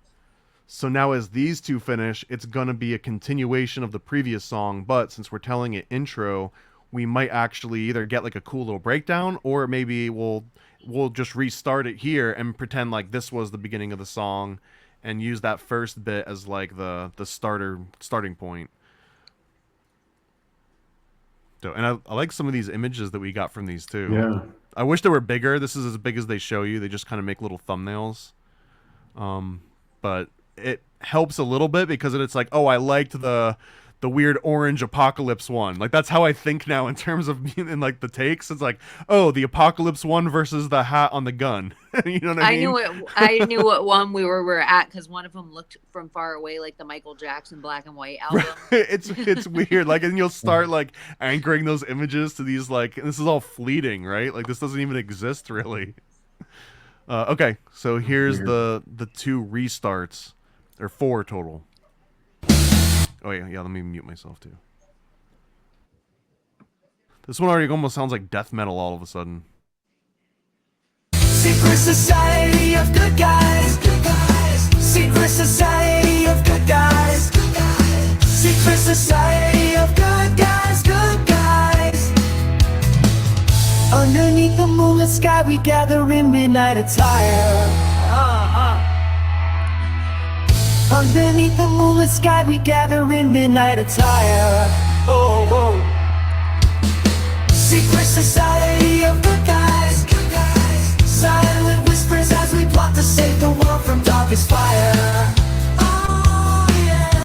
So now as these two finish, it's gonna be a continuation of the previous song, but since we're telling it intro, we might actually either get like a cool little breakdown, or maybe we'll just restart it here and pretend like this was the beginning of the song and use that first bit as like the starting point. So, and I like some of these images that we got from these too. Yeah. I wish they were bigger. This is as big as they show you. They just kind of make little thumbnails. But it helps a little bit because it's like, oh, I liked the weird orange apocalypse one. Like that's how I think now in terms of in like the takes. It's like, oh, the apocalypse one versus the hat on the gun. You know what I mean? I knew what one we were at because one of them looked from far away like the Michael Jackson black and white album. It's weird. Like, and you'll start like anchoring those images to these like, and this is all fleeting, right? Like this doesn't even exist really. Okay, so here's the two restarts, or 4 total. Oh yeah, let me mute myself too. This one already almost sounds like death metal all of a sudden. Secret society of good guys, good guys. Secret society of good guys, good guys. Secret society of good guys, good guys. Underneath the moonlit sky we gather in midnight attire. Underneath the moonlit sky we gather in midnight attire. Oh, oh. Secret society of good guys, good guys. Silent whispers as we plot to save the world from darkest fire. Oh yeah.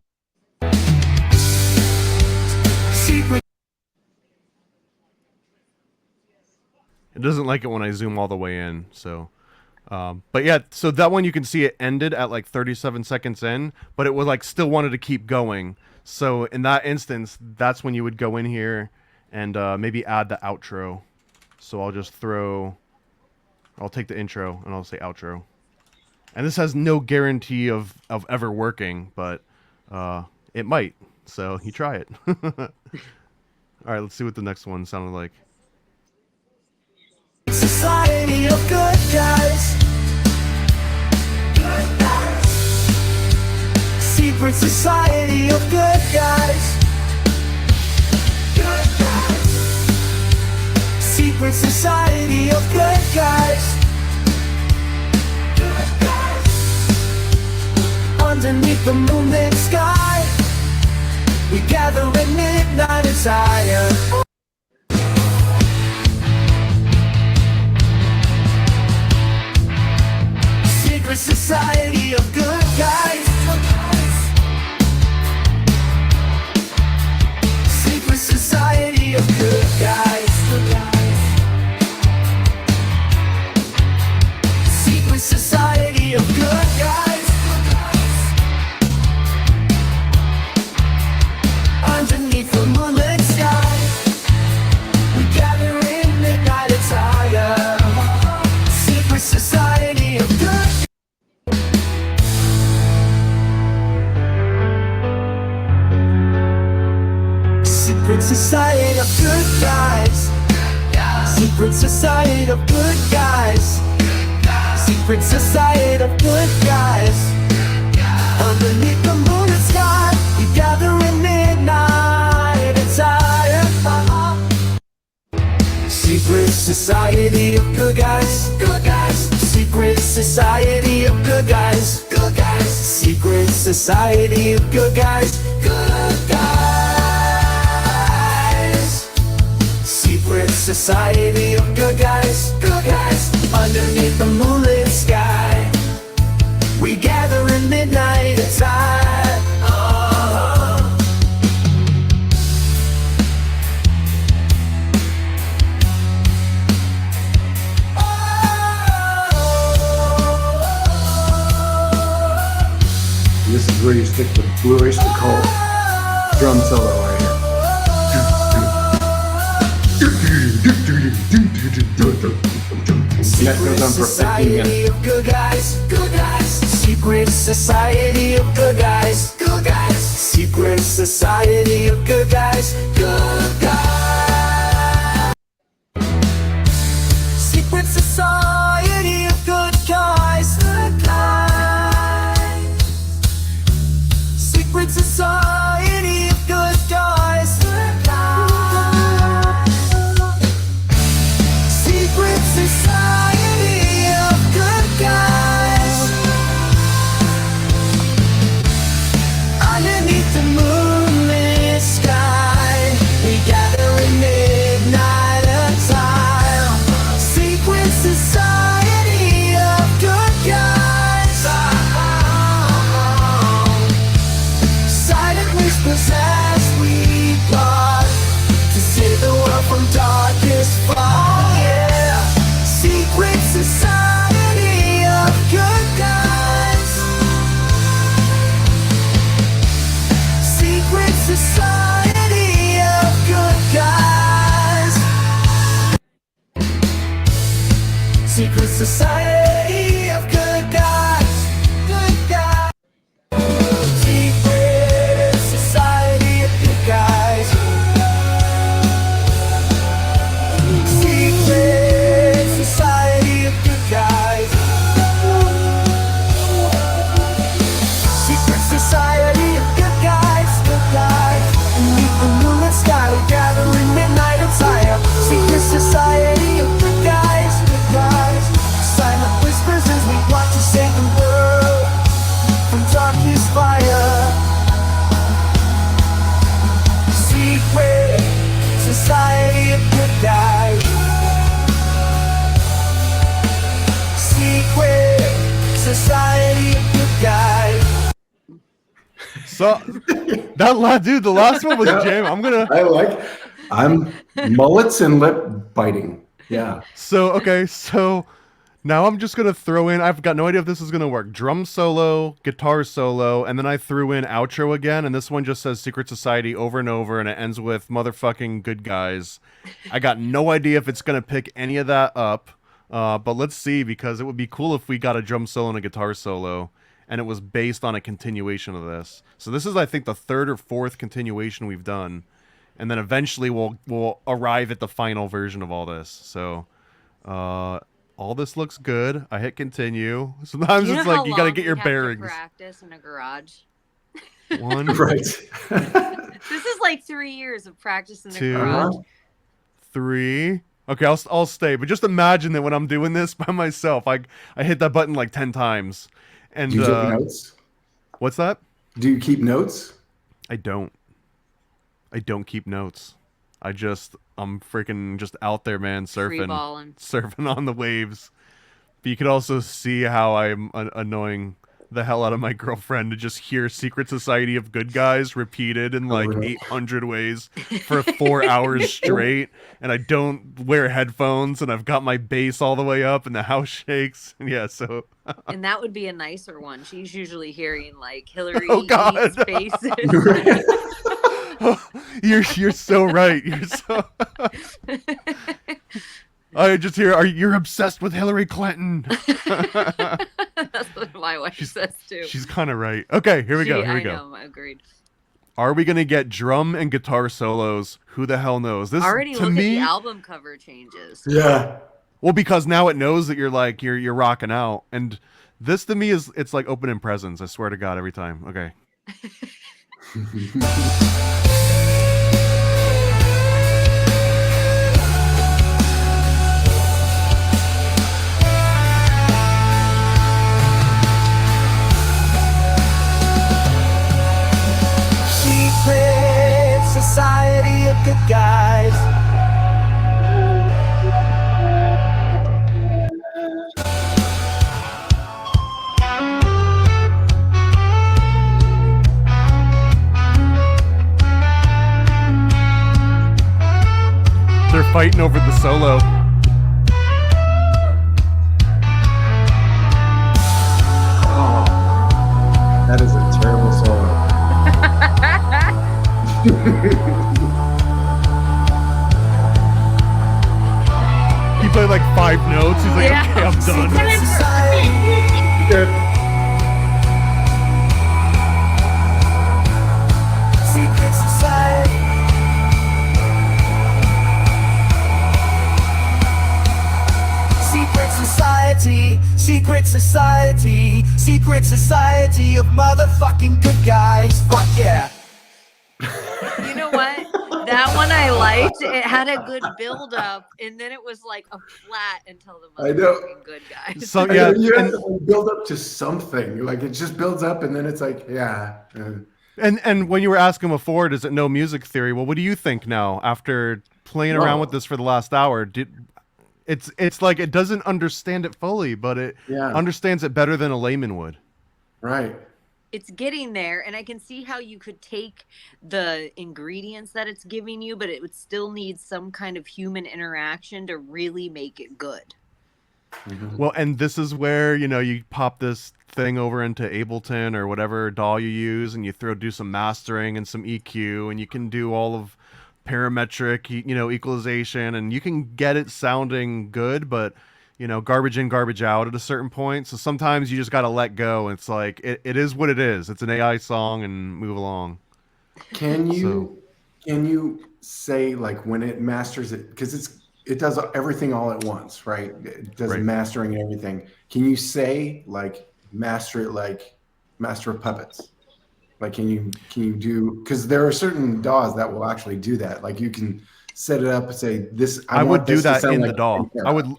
Secret. It doesn't like it when I zoom all the way in, so But yeah, so that one you can see it ended at like 37 seconds in, but it was like still wanted to keep going. So in that instance, that's when you would go in here and maybe add the outro. So I'll take the intro and I'll say outro. And this has no guarantee of ever working, but it might. So you try it. All right, let's see what the next one sounded like. Society of good guys. Good guys. Secret society of good guys. Good guys. Secret society of good guys. Good guys. Underneath the moonlit sky, we gather at midnight and tired. Secret society of good guys. Secret society of good guys. Secret society of good guys. Underneath the moonlit sky, we gather in midnight attire. Secret society of good. Secret society of good guys. Secret society of good guys. Secret society of good guys. Underneath the moonlit sky, we gather in midnight attire. Secret society of good guys. Good guys. Secret society of good guys. Good guys. Secret society of good guys. Good guys. Secret society of good guys. Good guys. Underneath the moonlit sky, we gather in midnight attire. This is where you stick the Blue Oyster Cult drum solo right here. That goes on for 15 minutes. Of good guys, good guys. Secret society of good guys, good guys. Secret society of good guys, good guys. Secret society of good guys, good guys. Secret society of good guys, good guys. Secret society of good guys. Underneath the moonlit sky, we gather in midnight attire. Secret society of good guys. Silent whispers as we part to save the world from darkest fall. Yeah. Secret society of good guys. Secret society of good guys. Secret society of good guys. Good guys. Secret society of good guys. Secret society of good guys. Secret society of good guys, good guys. Beneath the moonlit sky, we gather in midnight attire. Secret society of good guys, good guys. Silent whispers as we watch to save the world from darkness fire. Secret society of good guys. Secret society of good guys. So that dude, the last one was jam. I'm mullets and lip biting. Yeah. So Now I'm just gonna throw in. I've got no idea if this is gonna work. Drum solo, guitar solo, and then I threw in outro again. And this one just says "Secret Society" over and over, and it ends with "motherfucking good guys." I got no idea if it's gonna pick any of that up, but let's see, because it would be cool if we got a drum solo and a guitar solo, and it was based on a continuation of this. So this is, I think, the third or fourth continuation we've done, and then eventually we'll arrive at the final version of all this. So. All this looks good. I hit continue. Sometimes it's like you gotta get your bearings. Practice in a garage. One, Right. This is like 3 years of practice in the Two. garage. 3. Okay, I'll stay. But just imagine that when I'm doing this by myself, I hit that button like 10 times. And Do you take notes? What's that? Do you keep notes? I don't keep notes. I'm freaking just out there, man, surfing on the waves. But you could also see how I'm annoying the hell out of my girlfriend to just hear "Secret Society of Good Guys" repeated in like 800 ways for 4 hours straight, and I don't wear headphones, and I've got my bass all the way up, and the house shakes. Yeah, so. And that would be a nicer one. She's usually hearing like Hillary God. eats faces. You're so right. You're so. I just hear, you're obsessed with Hillary Clinton. That's what my wife says too. She's kind of right. Okay, here we go. I know, agreed. Are we gonna get drum and guitar solos? Who the hell knows? This Already to look me, at the album cover changes. Yeah. well, because now it knows that you're rocking out, and this to me it's like opening presents. I swear to God, every time. Okay. Secret society of good guys. They're fighting over the solo. Oh, that is a terrible solo. He played like 5 notes. He's like, okay, I'm done. Secret society. Secret society, secret society, secret society of motherfucking good guys. Fuck yeah. You know what? That one I liked. It had a good build up, and then it was like a flat until the I know. motherfucking good guys. So I yeah, know, you have to build up to something. Like it just builds up, and then it's like, yeah. and when you were asking before, does it know music theory? Well, what do you think now after playing around with this for the last hour? It's like it doesn't understand it fully, but it understands it better than a layman would. Right. It's getting there, and I can see how you could take the ingredients that it's giving you, but it would still need some kind of human interaction to really make it good. Mm-hmm. Well, and this is where, you pop this thing over into Ableton or whatever DAW you use, and you do some mastering and some EQ, and you can do all of parametric, equalization, and you can get it sounding good, but garbage in, garbage out at a certain point. So sometimes you just got to let go. It's like, it is what it is. It's an AI song, and move along. Can you say like when it masters it, because it does everything all at once, right? It does mastering and everything. Can you say like master it like Master of Puppets? Like can you do, because there are certain DAWs that will actually do that. Like you can set it up and say this. I would do that in the DAW.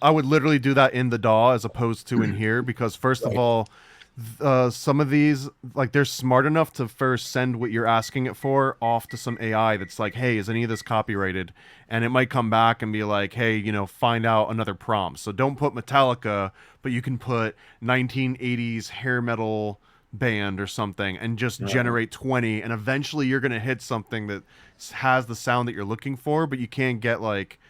I would literally do that in the DAW as opposed to in here, because first of all, some of these, like, they're smart enough to first send what you're asking it for off to some AI that's like, hey, is any of this copyrighted? And it might come back and be like, hey, find out another prompt. So don't put Metallica, but you can put 1980s hair metal band or something, and just generate 20, and eventually you're going to hit something that has the sound that you're looking for, but you can't get like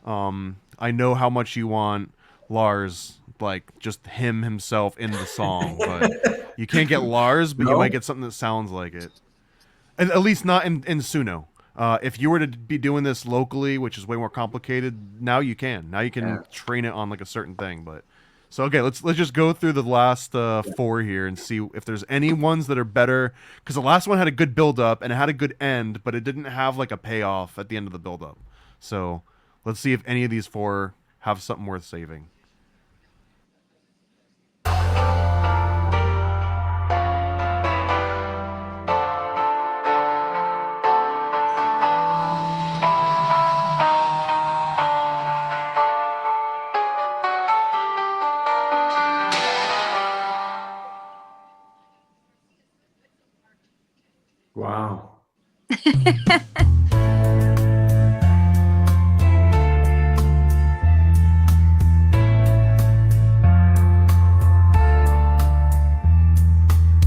I know how much you want Lars like just him himself in the song, but you can't get Lars, but you No? might get something that sounds like it. At least not in Suno. If you were to be doing this locally, which is way more complicated, now you can. Now you can train it on like a certain thing. But so okay, let's just go through the last 4 here and see if there's any ones that are better. Because the last one had a good build up and it had a good end, but it didn't have like a payoff at the end of the build up. So let's see if any of these 4 have something worth saving. Wow.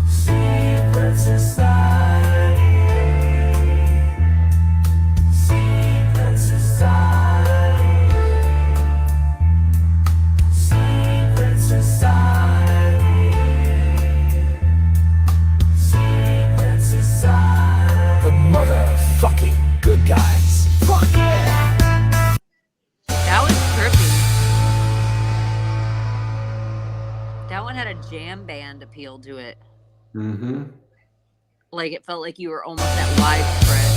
Secret society. Secret society. Secret society. Secret society. The motherfucking good guys. Fuck yeah! That was trippy. That one had a jam band appeal to it. Mm-hmm. Like it felt like you were almost at widespread.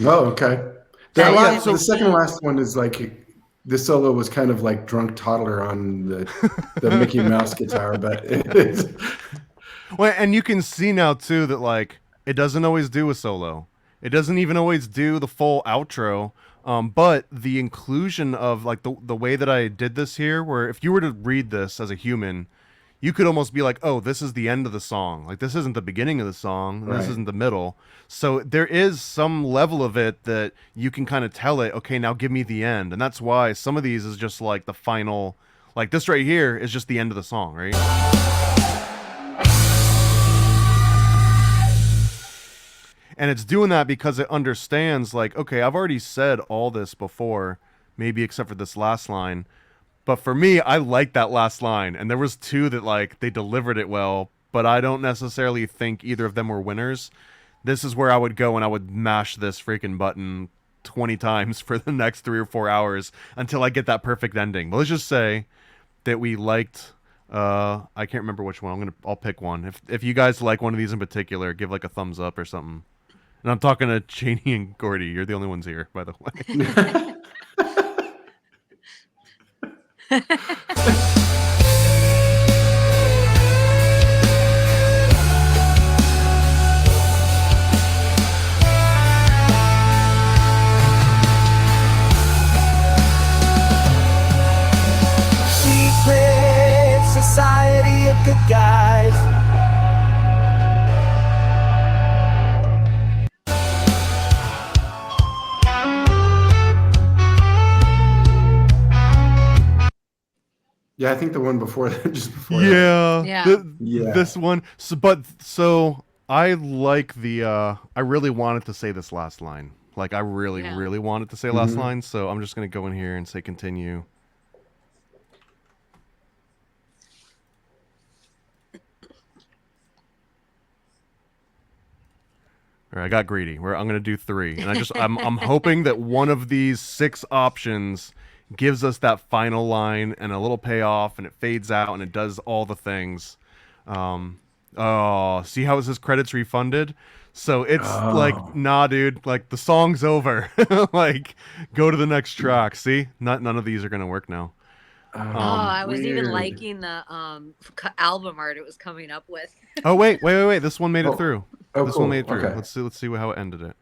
Oh, okay. Yeah, The second last one is like the solo was kind of like drunk toddler on the Mickey Mouse guitar, but it's, Well, and you can see now too that like it doesn't always do a solo. It doesn't even always do the full outro. But the inclusion of like the way that I did this here, where if you were to read this as a human, you could almost be like, oh, this is the end of the song. Like this isn't the beginning of the song. This Right. isn't the middle. So there is some level of it that you can kind of tell it, okay, now give me the end. And that's why some of these is just like the final, like this right here is just the end of the song, right? And it's doing that because it understands like, okay, I've already said all this before, maybe except for this last line. But for me, I like that last line. And there was 2 that like they delivered it well, but I don't necessarily think either of them were winners. This is where I would go and I would mash this freaking button 20 times for the next 3 or 4 hours until I get that perfect ending. But let's just say that we liked I can't remember which one. I'll pick one. If you guys like one of these in particular, give like a thumbs up or something. And I'm talking to Chaney and Gordy. You're the only ones here, by the way. Secret society of good guys. yeah, I think the one before that, just before that. Yeah. Yeah. Yeah. This one. So I like the I really wanted to say this last line. Like I really, Yeah. really wanted to say last Mhm. line, so I'm just gonna go in here and say continue. All right, I got greedy. I'm gonna do 3, and I'm hoping that one of these 6 options gives us that final line and a little payoff, and it fades out, and it does all the things. Oh, see how it says credits refunded? So it's like, Oh. nah, dude, like the song's over. Like, go to the next track. See, none of these are gonna work now. Oh, I was even Weird. liking the album art it was coming up with. Oh wait. This one made it through. Oh, This cool. one made it through. Okay. Let's see how it ended it.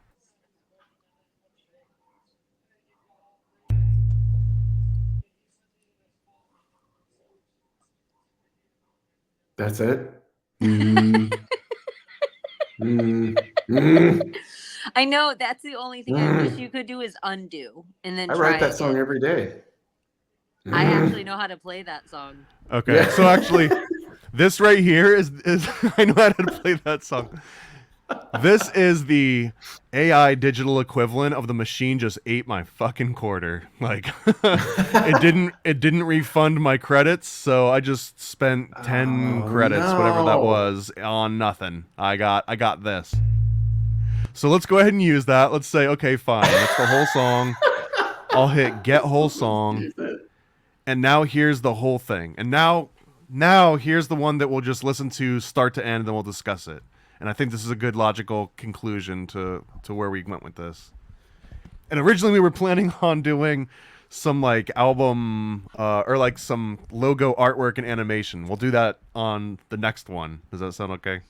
That's it. Mm. Mm. Mm. I know that's the only thing I wish you could do is undo and then I try write that song again. every day. I actually know how to play that song. Okay, Yeah. so actually, this right here is I know how to play that song. This is the AI digital equivalent of the machine just ate my fucking quarter. Like, it didn't refund my credits, so I just spent 10 credits, whatever that no. was, on nothing. I got this. So let's go ahead and use that. Let's say, okay, fine, that's the whole song. I'll hit get whole song. And now here's the whole thing. And now here's the one that we'll just listen to start to end, and then we'll discuss it. And I think this is a good logical conclusion to where we went with this. And originally we were planning on doing some like album or like some logo artwork and animation. We'll do that on the next one. Does that sound okay?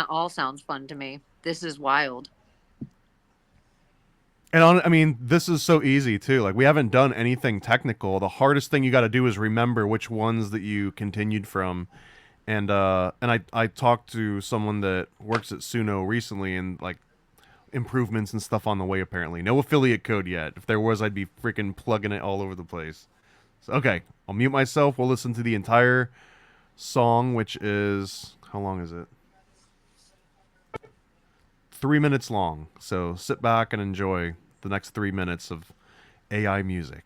All sounds fun to me. This is wild. And I mean, this is so easy too. Like, we haven't done anything technical. The hardest thing you got to do is remember which ones that you continued from. And I talked to someone that works at Suno recently, and like improvements and stuff on the way. Apparently, no affiliate code yet. If there was, I'd be freaking plugging it all over the place. So, okay, I'll mute myself. We'll listen to the entire song, which is, how long is it? 3 minutes long. So sit back and enjoy the next 3 minutes of AI music.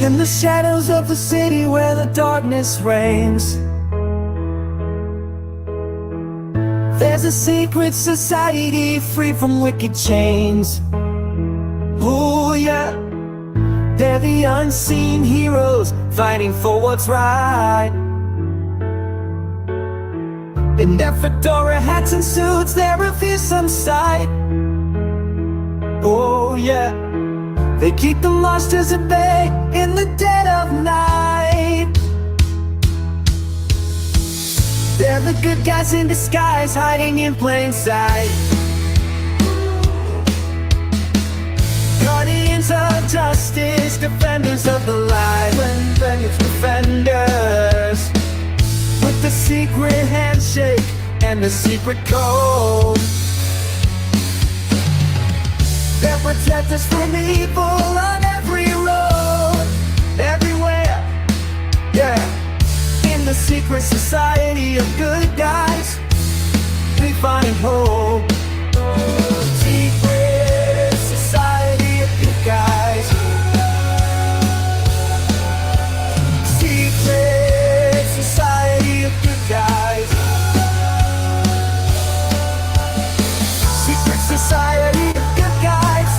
In the shadows of the city where the darkness reigns, there's a secret society free from wicked chains. Oh yeah, they're the unseen heroes fighting for what's right. In their fedora hats and suits, they're a fearsome sight. Oh yeah, they keep the monsters at bay in the dead of night. They're the good guys in disguise, hiding in plain sight. Guardians of justice, defenders of the light. Vengeance defenders, with the secret handshake and the secret code. They'll protect us from evil on every road, everywhere, yeah. In the secret society of good guys, we find hope. Secret society of good guys. Secret society of good guys. Secret society of good guys.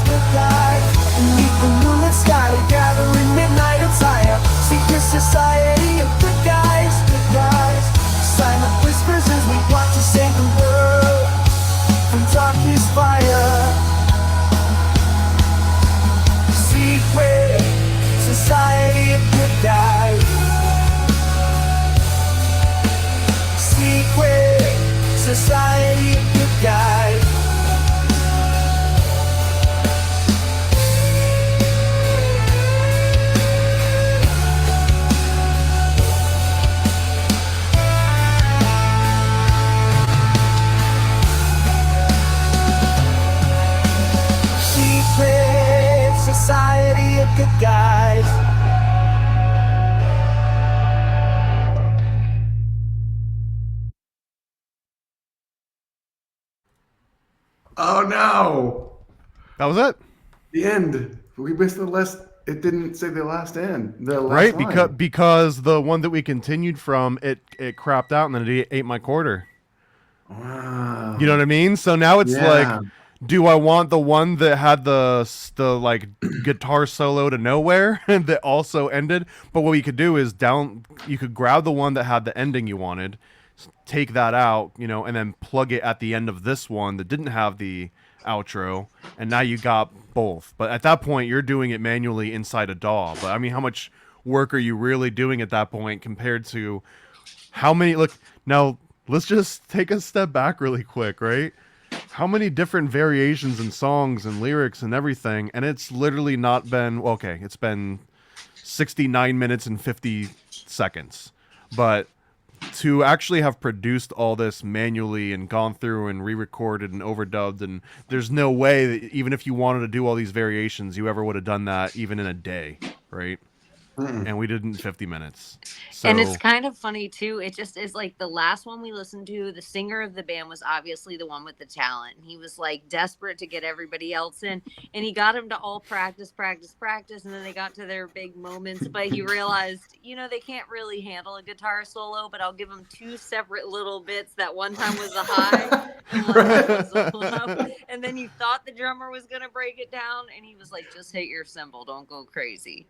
Beneath the moonlit sky, we gather in midnight attire. Secret society of good guys, good guys. Silent whispers as we watch to save the world from darkness fire. Secret society of good guys. Secret society of good guys. Society of good guys. Oh no! That was it. The end. We missed the last. It didn't say the last end. The last Right, line. because the one that we continued from, it crapped out and then it ate my quarter. Wow. You know what I mean? So now it's Yeah. like, do I want the one that had the like guitar solo to nowhere and that also ended? But what you could do is you could grab the one that had the ending you wanted, take that out, and then plug it at the end of this one that didn't have the outro, and now you got both. But at that point, you're doing it manually inside a DAW. But I mean, how much work are you really doing at that point compared to how many? Look, now let's just take a step back really quick, right? How many different variations and songs and lyrics and everything, and it's literally not been, okay, it's been 69 minutes and 50 seconds. But to actually have produced all this manually and gone through and re-recorded and overdubbed, and there's no way that even if you wanted to do all these variations, you ever would have done that even in a day, right? And we did it in 50 minutes. So, and it's kind of funny too. It just is like the last one we listened to, the singer of the band was obviously the one with the talent. He was like desperate to get everybody else in, and he got them to all practice. And then they got to their big moments, but he realized, they can't really handle a guitar solo, but I'll give them two separate little bits. That one time was a high and one time was a low. And then he thought the drummer was going to break it down, and he was like, just hit your cymbal. Don't go crazy.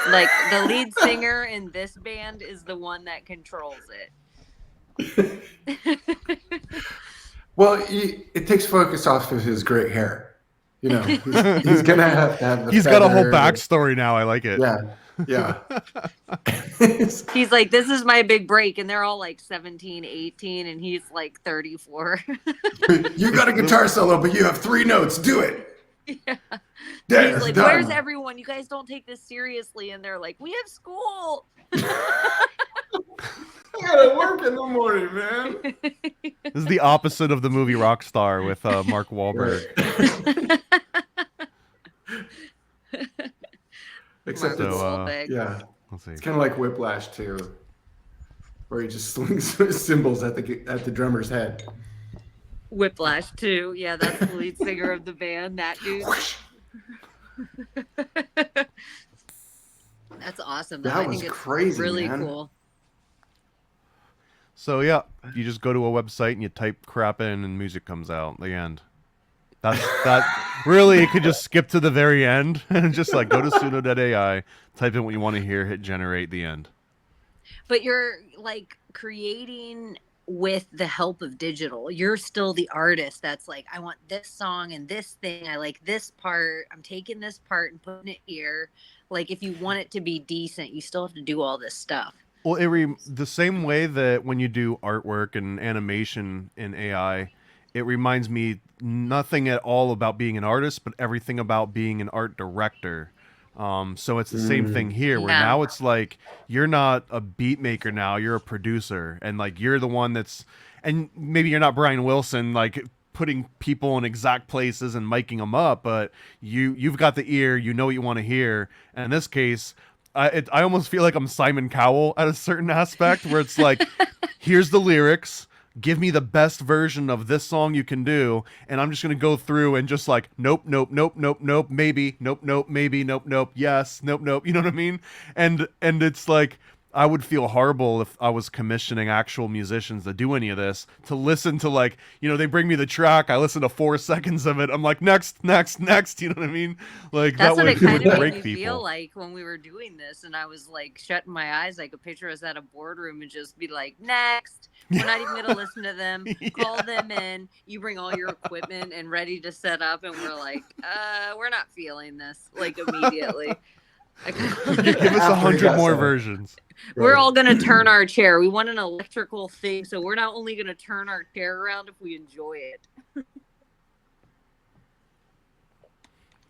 Like, the lead singer in this band is the one that controls it. Well, it takes focus off of his great hair. He's gonna have to have the he's got a whole backstory now. I like it. Yeah. He's like, this is my big break, and they're all like 17, 18, and he's like 34. You got a guitar solo, but you have 3 notes. Do it. Yeah. He's like, where's everyone? You guys don't take this seriously. And they're like, we have school. I gotta work in the morning, man. This is the opposite of the movie Rockstar with Mark Wahlberg. Except Let's see. it's kind of like Whiplash too, where he just swings cymbals at the drummer's head. Whiplash too. Yeah, that's the lead singer of the band. That dude. That's awesome. That was crazy, really man. Cool. So yeah, you just go to a website and you type crap in and music comes out. The end. That really, you could just skip to the very end and just like go to suno.ai, type in what you want to hear, hit generate, the end. But you're like creating with the help of digital. You're still the artist that's like, I want this song and this thing. I like this part. I'm taking this part and putting it here. Like, if you want it to be decent, you still have to do all this stuff. Well, the same way that when you do artwork and animation in AI, it reminds me nothing at all about being an artist, but everything about being an art director. So it's the same thing here, where now it's like, you're not a beat maker now, you're a producer, and like, you're the one that's, and maybe you're not Brian Wilson, like putting people in exact places and miking them up, but you've got the ear, you know what you want to hear. And in this case, I almost feel like I'm Simon Cowell at a certain aspect, where it's like, here's the lyrics, give me the best version of this song you can do, and I'm just going to go through and just like, nope, maybe, nope, maybe, nope, yes, nope, you know what I mean? And it's like, I would feel horrible if I was commissioning actual musicians to do any of this, to listen to like, they bring me the track, I listen to 4 seconds of it, I'm like, next, you know what I mean? Like, that's that what would it kind of break made me people. feel like when we were doing this, and I was like shutting my eyes. I could picture us at a boardroom and just be like, next. We're not even going to listen to them. Call them in. You bring all your equipment and ready to set up, and we're like, we're not feeling this like immediately. Give us 100 more versions. We're all going to turn our chair. We want an electrical thing, so we're not only going to turn our chair around if we enjoy it.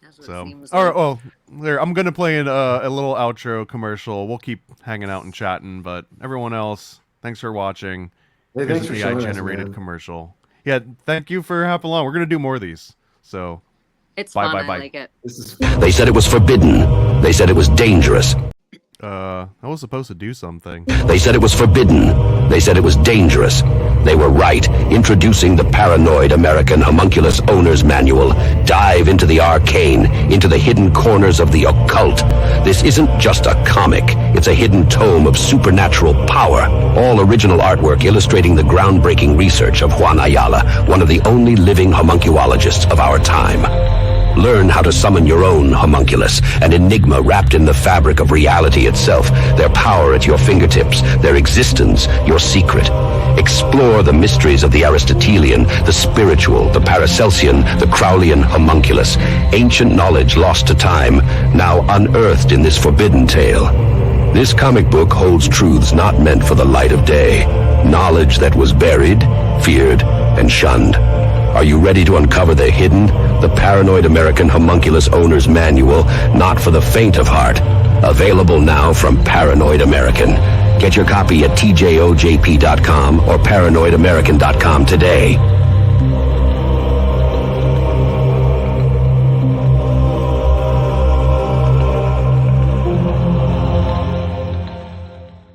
That's what it seems like. All right, well, there, I'm going to play in a little outro commercial. We'll keep hanging out and chatting, but everyone else, thanks for watching. Hey, Here's thanks for an showing us, AI-generated man. commercial. Yeah, thank you for hopping along. We're going to do more of these. So, It's bye, fun. bye, I bye. like it. This is They said it was forbidden. They said it was dangerous. I was supposed to do something. They said it was forbidden. They said it was dangerous. They were right. Introducing the Paranoid American Homunculus Owner's Manual. Dive into the arcane, into the hidden corners of the occult. This isn't just a comic. It's a hidden tome of supernatural power. All original artwork illustrating the groundbreaking research of Juan Ayala, one of the only living homunculologists of our time. Learn how to summon your own homunculus, an enigma wrapped in the fabric of reality itself, their power at your fingertips, their existence, your secret. Explore the mysteries of the Aristotelian, the spiritual, the Paracelsian, the Crowleyan homunculus, ancient knowledge lost to time, now unearthed in this forbidden tale. This comic book holds truths not meant for the light of day, knowledge that was buried, feared, and shunned. Are you ready to uncover the hidden? The Paranoid American Homunculus Owner's Manual, not for the faint of heart. Available now from Paranoid American. Get your copy at tjojp.com or paranoidamerican.com today.